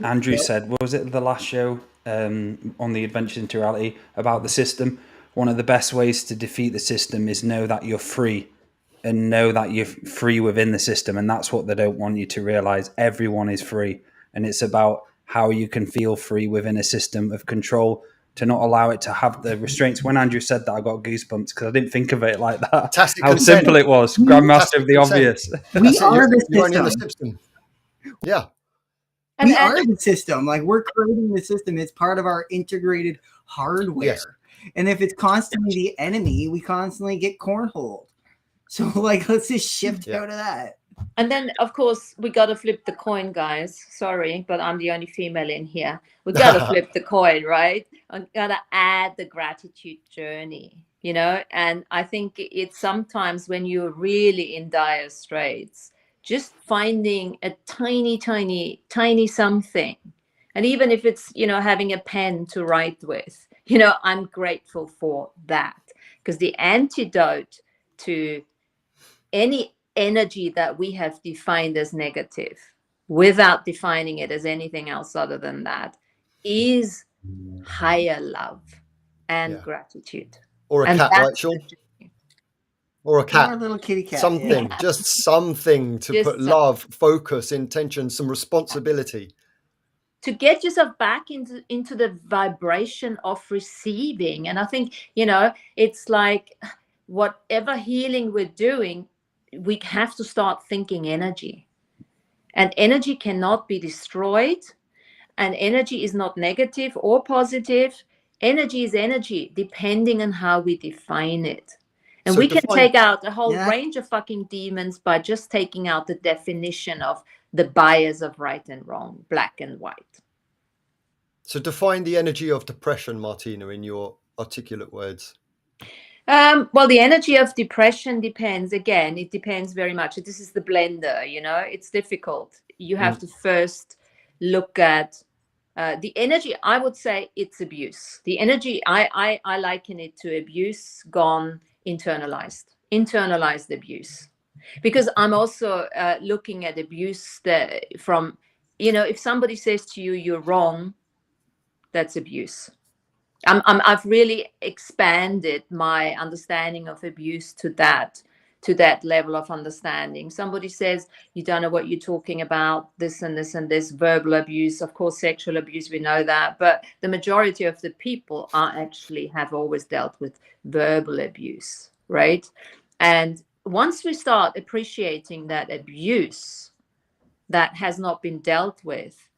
S2: Andrew said, what was it the last show on the Adventures into Reality about the system? One of the best ways to defeat the system is know that you're free, and know that you're free within the system. And that's what they don't want you to realize. Everyone is free. And it's about how you can feel free within a system of control, to not allow it to have the restraints. When Andrew said that, I got goosebumps because I didn't think of it like that.
S1: Tacit
S2: how
S1: consent.
S2: simple it was. Grandmaster of the obvious.
S3: We are
S1: the system. Yeah.
S3: We are the system. Like, we're creating the system. It's part of our integrated hardware.
S1: Yes.
S3: And if it's constantly the enemy, we constantly get cornholed. So, like, let's just shift out of that.
S4: And then, of course, we got to flip the coin, guys. Sorry, but I'm the only female in here. We got to flip the coin, right? We got to add the gratitude journey, you know? And I think it's sometimes when you're really in dire straits, just finding a tiny, tiny, tiny something. And even if it's, you know, having a pen to write with, you know, I'm grateful for that. Because the antidote to any energy that we have defined as negative, without defining it as anything else other than that, is higher love and gratitude.
S1: Or a cat, right, Shawn? Or a cat.
S3: Or a little kitty cat.
S1: Something, just something to
S4: Just
S1: put love, focus, intention, some responsibility.
S4: To get yourself back into the vibration of receiving. And I think, you know, it's like whatever healing we're doing, we have to start thinking energy. And energy cannot be destroyed. And energy is not negative or positive. Energy is energy, depending on how we define it. And so we can take out a whole range of fucking demons by just taking out the definition of the bias of right and wrong, black and white.
S1: So define the energy of depression, Martina, in your articulate words.
S4: Well, the energy of depression depends. Again, it depends very much. This is the blender, you know, it's difficult. You have to first look at the energy. I would say it's abuse. The energy, I liken it to abuse gone internalized abuse. Because I'm also looking at abuse from, you know, if somebody says to you, you're wrong, that's abuse. I've really expanded my understanding of abuse to that level of understanding. Somebody says, you don't know what you're talking about, this and this and this, verbal abuse, of course, sexual abuse, we know that, but the majority of the people have always dealt with verbal abuse, right? And once we start appreciating that abuse that has not been dealt with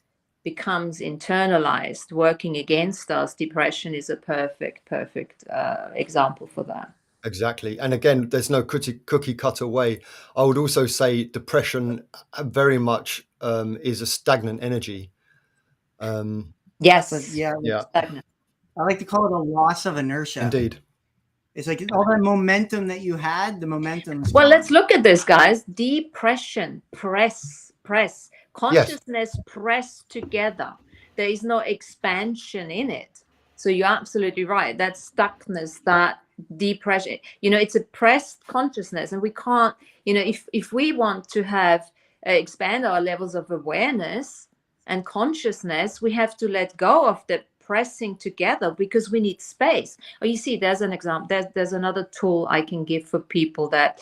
S4: becomes internalized, working against us, depression is a perfect example for that.
S1: Exactly. And again, there's no cookie cutter way. I would also say depression very much is a stagnant energy.
S4: Yes.
S3: Stagnant. I like to call it a loss of inertia.
S1: Indeed.
S3: It's like all that momentum that you had, the momentum.
S4: Well, let's look at this, guys. Depression, press. Consciousness pressed together. There is no expansion in it. So you're absolutely right. That stuckness, that depression, you know, it's a pressed consciousness. And we can't, you know, if we want to have expand our levels of awareness and consciousness, we have to let go of the pressing together because we need space. Oh, you see, there's an example. There's another tool I can give for people that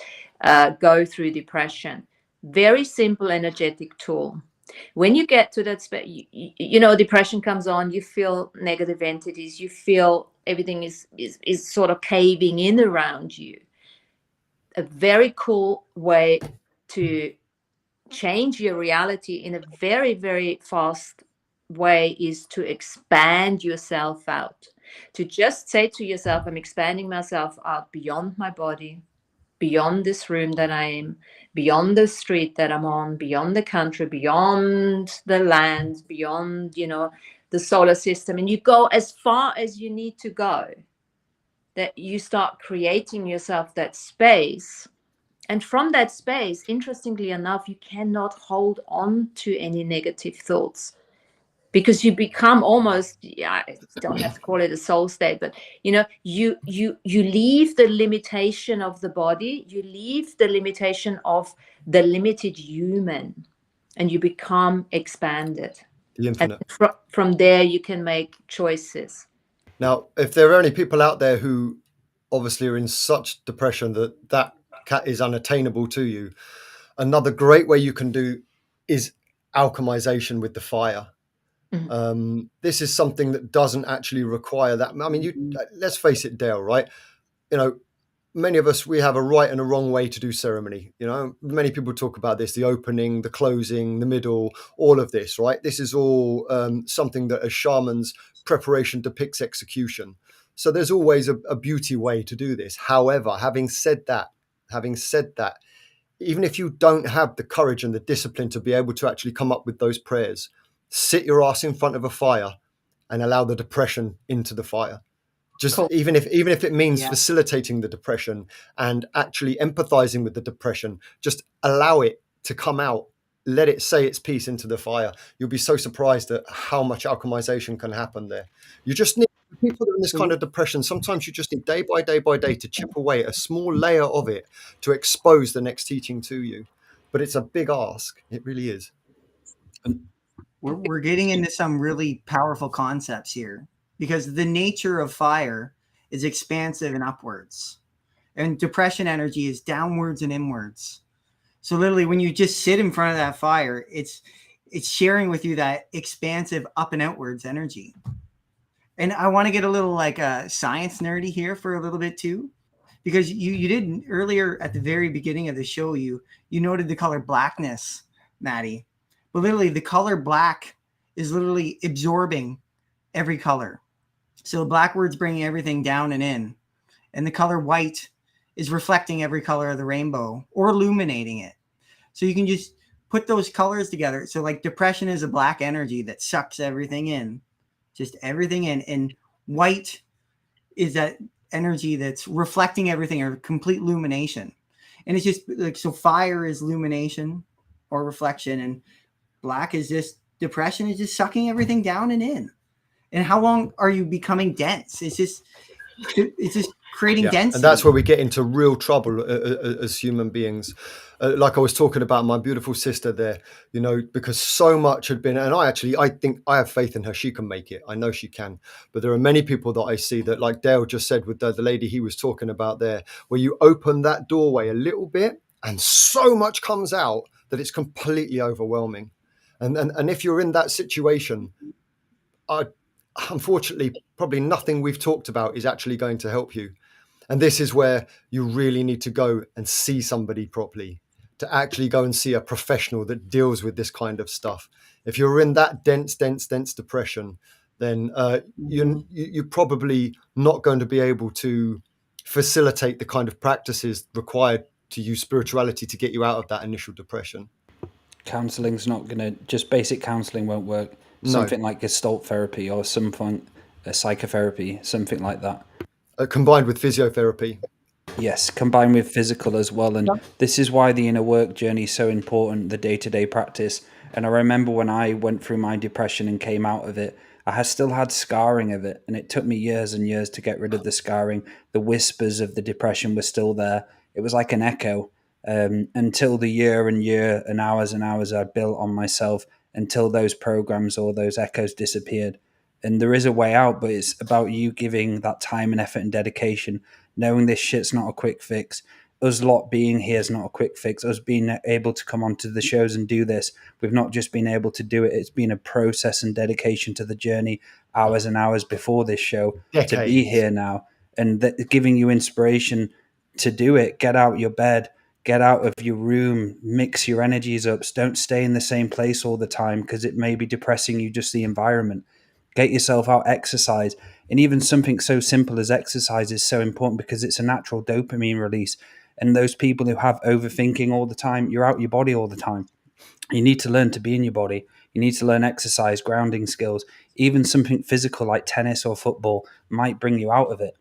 S4: go through depression. Very simple energetic tool. When you get to that space, you know, depression comes on, you feel negative entities, you feel everything is sort of caving in around you. A very cool way to change your reality in a very, very fast way is to expand yourself out. To just say to yourself, I'm expanding myself out beyond my body, beyond this room that I am, beyond the street that I'm on, beyond the country, beyond the land, beyond, the solar system. And you go as far as you need to go, that you start creating yourself that space. And from that space, interestingly enough, you cannot hold on to any negative thoughts, because you become almost, I don't have to call it a soul state, but you leave the limitation of the body, you leave the limitation of the limited human, and you become expanded.
S1: The infinite.
S4: And from there, you can make choices.
S1: Now, if there are any people out there who obviously are in such depression that is unattainable to you, another great way you can do is alchemization with the fire. This is something that doesn't actually require that. I mean, let's face it, Dale, right? Many of us, we have a right and a wrong way to do ceremony. Many people talk about this, the opening, the closing, the middle, all of this, right? This is all something that as shamans, preparation depicts execution. So there's always a beauty way to do this. However, having said that, even if you don't have the courage and the discipline to be able to actually come up with those prayers, sit your ass in front of a fire and allow the depression into the fire. Just cool. even if it means facilitating the depression and actually empathizing with the depression, just allow it to come out, let it say its piece into the fire. You'll be so surprised at how much alchemization can happen there. You just need, people in this kind of depression, sometimes you just need day by day to chip away a small layer of it to expose the next teaching to you. But it's a big ask. It really is.
S3: We're getting into some really powerful concepts here, because the nature of fire is expansive and upwards, and depression energy is downwards and inwards. So literally, when you just sit in front of that fire, it's sharing with you that expansive up and outwards energy. And I want to get a little science nerdy here for a little bit too, because you did earlier at the very beginning of the show, you noted the color blackness, Maty. But literally, the color black is literally absorbing every color. So black word's bringing everything down and in. And the color white is reflecting every color of the rainbow or illuminating it. So you can just put those colors together. So depression is a black energy that sucks everything in. Just everything in. And white is that energy that's reflecting everything, or complete illumination. And it's just so fire is illumination or reflection, and black is just depression, is just sucking everything down and in. And how long are you becoming dense? It's just creating density.
S1: And that's where we get into real trouble as human beings. Like I was talking about my beautiful sister there, because so much had been, and I think I have faith in her. She can make it. I know she can. But there are many people that I see that, like Dale just said with the lady he was talking about there, where you open that doorway a little bit and so much comes out that it's completely overwhelming. And if you're in that situation, unfortunately, probably nothing we've talked about is actually going to help you. And this is where you really need to go and see somebody properly, to actually go and see a professional that deals with this kind of stuff. If you're in that dense depression, then you're probably not going to be able to facilitate the kind of practices required to use spirituality to get you out of that initial depression.
S2: Counseling's not going to, just basic counselling won't work. Something like Gestalt therapy or something, psychotherapy, something like that.
S1: Combined with physiotherapy.
S2: Yes, combined with physical as well. And this is why the inner work journey is so important, the day-to-day practice. And I remember when I went through my depression and came out of it, I still had scarring of it. And it took me years and years to get rid of the scarring. The whispers of the depression were still there. It was like an echo. Until the year and hours I built on myself, until those programs or those echoes disappeared. And there is a way out, but it's about you giving that time and effort and dedication, knowing this shit's not a quick fix. Us lot being here is not a quick fix. Us being able to come onto the shows and do this, we've not just been able to do it. It's been a process and dedication to the journey, hours and hours before this show. Decades. To be here now, and giving you inspiration to do it. Get out your bed. Get out of your room, mix your energies up. Don't stay in the same place all the time, because it may be depressing you, just the environment. Get yourself out, exercise. And even something so simple as exercise is so important, because it's a natural dopamine release. And those people who have overthinking all the time, you're out your body all the time. You need to learn to be in your body. You need to learn exercise, grounding skills. Even something physical like tennis or football might bring you out of it.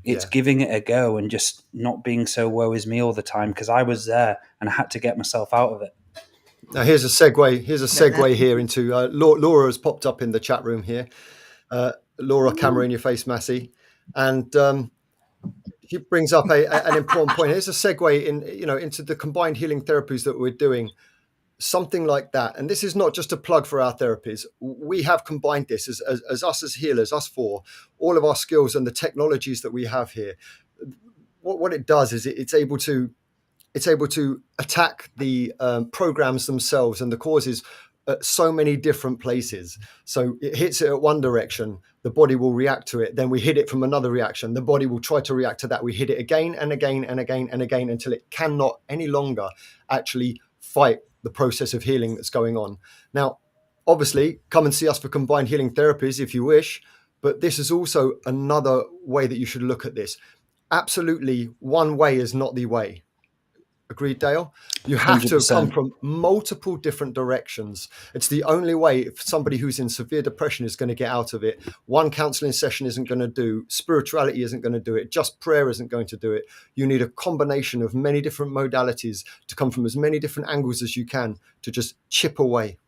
S2: It's giving it a go and just not being so woe is me all the time, because I was there and I had to get myself out of it.
S1: Now here's a segue. Here's a segue here into Laura has popped up in the chat room here. Laura, camera in your face, Massey, and she brings up an important point. Here's a segue into the combined healing therapies that we're doing. Something like that, and this is not just a plug for our therapies. We have combined this as us as healers, us four, all of our skills and the technologies that we have here. What it does is it's able to attack the programs themselves and the causes at so many different places. So it hits it at one direction, the body will react to it. Then we hit it from another reaction. The body will try to react to that. We hit it again and again and again and again until it cannot any longer actually fight the process of healing that's going on. Now, obviously, come and see us for combined healing therapies if you wish, but this is also another way that you should look at this. Absolutely, one way is not the way. Agreed, Dale? You have
S2: 100%.
S1: to come from multiple different directions. It's the only way if somebody who's in severe depression is going to get out of it. One counseling session isn't going to do. Spirituality isn't going to do it. Just prayer isn't going to do it. You need a combination of many different modalities to come from as many different angles as you can to just chip away.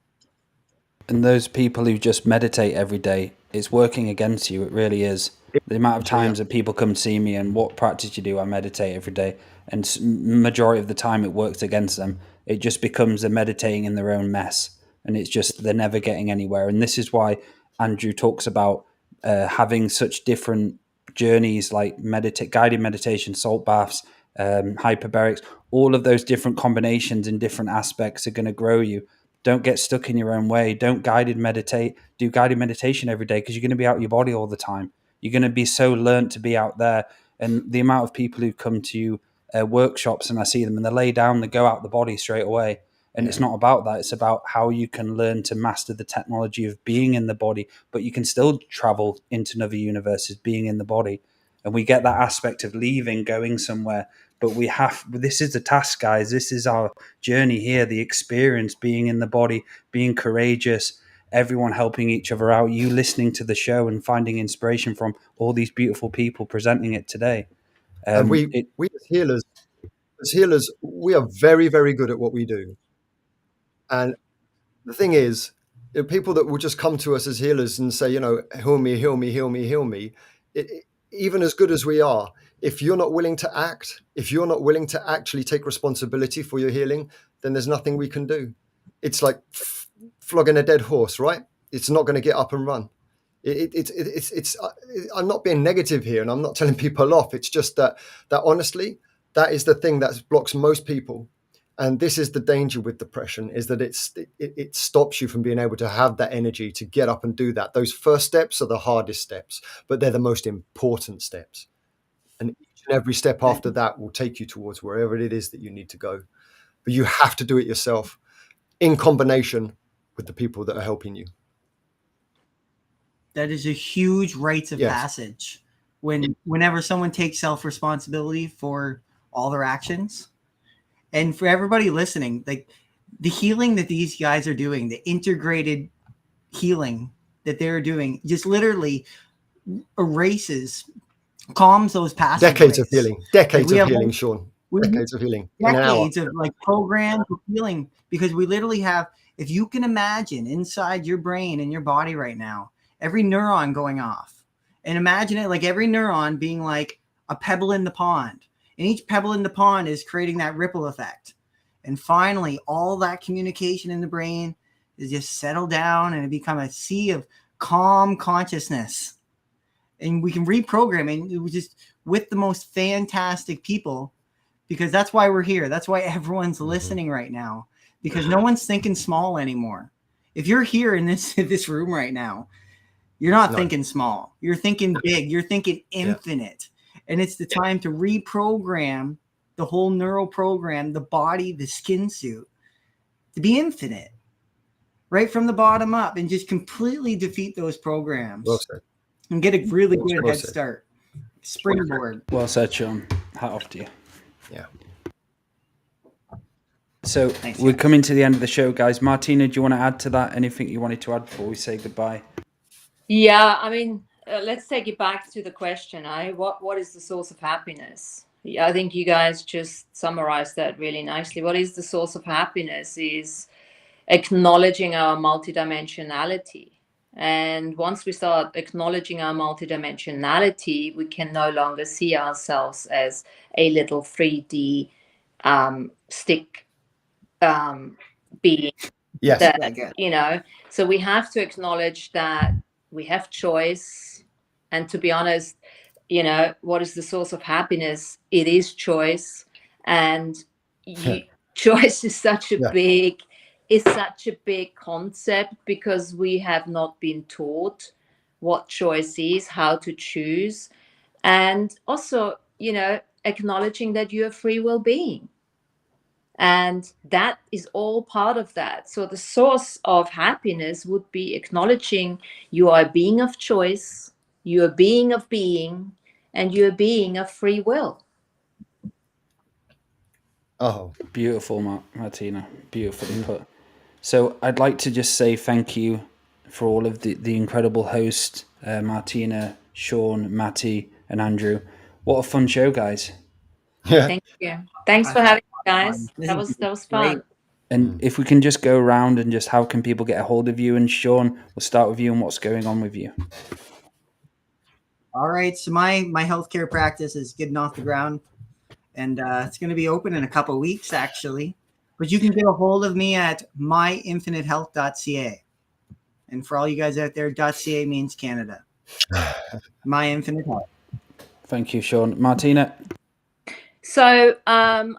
S2: And those people who just meditate every day, it's working against you. It really is. The amount of times that people come see me and what practice you do, I meditate every day. And majority of the time it works against them. It just becomes they're meditating in their own mess. And it's just they're never getting anywhere. And this is why Andrew talks about having such different journeys like guided meditation, salt baths, hyperbarics. All of those different combinations and different aspects are going to grow you. Don't get stuck in your own way. Don't do guided meditation every day, because you're going to be out of your body all the time. You're going to be so learnt to be out there. And the amount of people who come to workshops and I see them and they lay down, they go out the body straight away. And it's not about that. It's about how you can learn to master the technology of being in the body, but you can still travel into another universes being in the body. And we get that aspect of leaving, going somewhere. But this is the task, guys. This is our journey here, the experience, being in the body, being courageous, everyone helping each other out, you listening to the show and finding inspiration from all these beautiful people presenting it today.
S1: And we as healers, we are very, very good at what we do. And the thing is, people that will just come to us as healers and say, heal me, heal me, heal me, heal me. Even as good as we are, if you're not willing to act, if you're not willing to actually take responsibility for your healing, then there's nothing we can do. It's like flogging a dead horse, right? It's not going to get up and run. I'm not being negative here, and I'm not telling people off. It's just that honestly, that is the thing that blocks most people. And this is the danger with depression, is that it stops you from being able to have that energy to get up and do that. Those first steps are the hardest steps, but they're the most important steps. And each and every step after that will take you towards wherever it is that you need to go. But you have to do it yourself in combination with the people that are helping you.
S3: That is a huge rites of passage. Whenever someone takes self-responsibility for all their actions. And for everybody listening, like the healing that these guys are doing, the integrated healing that they're doing, just literally calms those past
S1: decades of healing. Decades of healing, Shawn. Decades of healing.
S3: Decades of like programs of healing, because we literally have, if you can imagine inside your brain and your body right now, every neuron going off, and imagine it like every neuron being like a pebble in the pond. And each pebble in the pond is creating that ripple effect. And finally, all that communication in the brain is just settled down and it become a sea of calm consciousness. And we can reprogram it just with the most fantastic people, because that's why we're here. That's why everyone's listening right now, because no one's thinking small anymore. If you're here in this room right now, you're not thinking small. You're thinking big. You're thinking infinite. And it's the time to reprogram the whole neural program, the body, the skin suit, to be infinite, right from the bottom up, and just completely defeat those programs.
S1: Well said.
S3: And get a really good head start. Springboard.
S2: Well said, Shawn. Hat off to you.
S1: Yeah.
S2: So
S3: Thanks,
S2: we're
S3: guys.
S2: coming to the end of the show, guys. Martina, do you want to add to that? Anything you wanted to add before we say goodbye?
S4: Yeah, I mean, let's take it back to the question. What is the source of happiness? Yeah, I think you guys just summarized that really nicely. What is the source of happiness is acknowledging our multidimensionality. And once we start acknowledging our multidimensionality, we can no longer see ourselves as a little 3D stick being.
S1: Yes.
S4: That,
S3: Yeah, good.
S4: you know, so we have to acknowledge that we have choice. And to be honest, you know, what is the source of happiness? It is choice. And choice is such a big concept, because we have not been taught what choice is, how to choose. And also, you know, acknowledging that you're a free will being. And that is all part of that. So the source of happiness would be acknowledging you are a being of choice, you're a being of being, and you're a being of free will.
S2: Oh, beautiful, Martina. Beautifully put. So I'd like to just say thank you for all of the incredible hosts, Martina, Shawn, Maty, and Andrew. What a fun show, guys.
S1: Yeah.
S4: Thank you. Thanks for having me, guys. That was fun.
S2: And if we can just go around and just how can people get a hold of you? And Shawn, we'll start with you and what's going on with you.
S3: All right. So my healthcare practice is getting off the ground, and it's going to be open in a couple of weeks, actually. But you can get a hold of me at myinfinitehealth.ca. And for all you guys out there, .ca means Canada. My Infinite Health.
S2: Thank you, Shawn. Martina?
S4: So I'm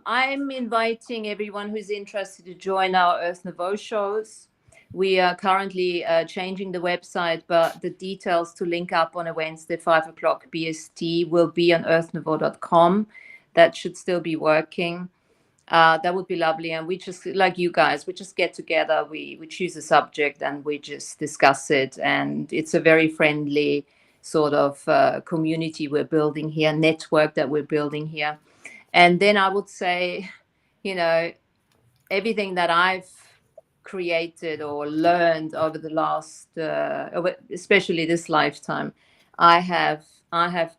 S4: inviting everyone who's interested to join our Earth Nouveau shows. We are currently changing the website, but the details to link up on a Wednesday, 5 o'clock BST, will be on earthnouveau.com. That should still be working. That would be lovely. And we just, like you guys, we just get together, we choose a subject and we just discuss it. And it's a very friendly sort of community we're building here, network that we're building here. And then I would say, you know, everything that I've created or learned over the last, especially this lifetime, I have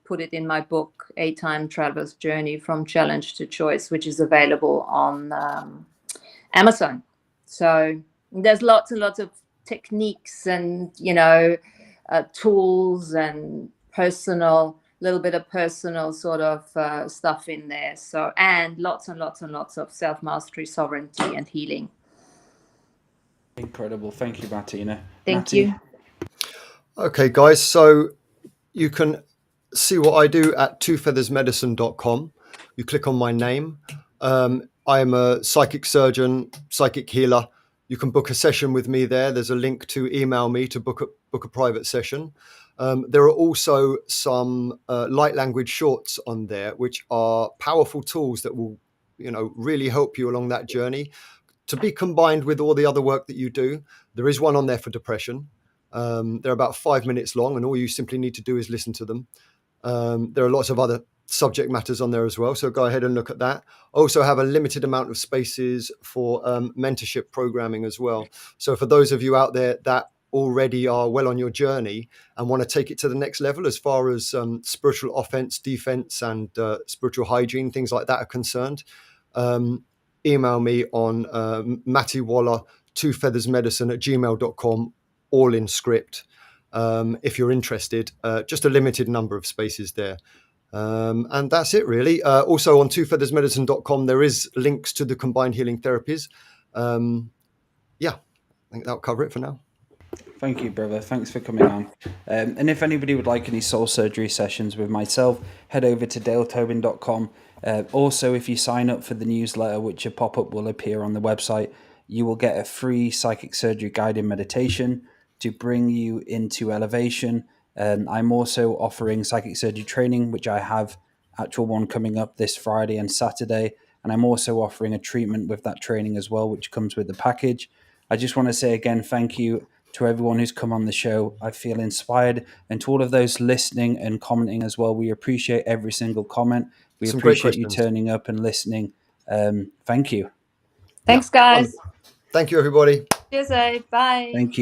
S4: put it in my book, A Time Traveler's Journey from Challenge to Choice, which is available on Amazon. So there's lots and lots of techniques and, you know, tools and little bit of personal sort of stuff in there. So, and lots and lots and lots of self-mastery, sovereignty, and healing.
S2: Incredible. Thank you, Martina.
S4: Thank you.
S1: Okay, guys. So you can see what I do at twofeathersmedicine.com. You click on my name. I am a psychic surgeon, psychic healer. You can book a session with me there. There's a link to email me to book a private session. There are also some light language shorts on there, which are powerful tools that will, you know, really help you along that journey, to be combined with all the other work that you do. There is one on there for depression. They're about 5 minutes long, and all you simply need to do is listen to them. There are lots of other subject matters on there as well, so go ahead and look at that. Also have a limited amount of spaces for mentorship programming as well. So for those of you out there that already are well on your journey and want to take it to the next level as far as spiritual offense, defense, and spiritual hygiene, things like that are concerned, email me on Maty Waller, twofeathersmedicine@gmail.com, all in script. If you're interested, just a limited number of spaces there. And that's it, really. Also on twofeathersmedicine.com, there is links to the combined healing therapies. Yeah, I think that'll cover it for now.
S2: Thank you, brother. Thanks for coming on. And if anybody would like any soul surgery sessions with myself, head over to daletobin.com. Also, if you sign up for the newsletter, which a pop-up will appear on the website, you will get a free psychic surgery guided meditation to bring you into elevation. I'm also offering psychic surgery training, which I have actual one coming up this Friday and Saturday. And I'm also offering a treatment with that training as well, which comes with the package. I just want to say again, thank you to everyone who's come on the show. I feel inspired, and to all of those listening and commenting as well. We appreciate every single comment. We appreciate you turning up and listening. Thank you.
S4: Thanks, guys.
S1: Thank you, everybody.
S4: Cheers, Bye.
S2: Thank you.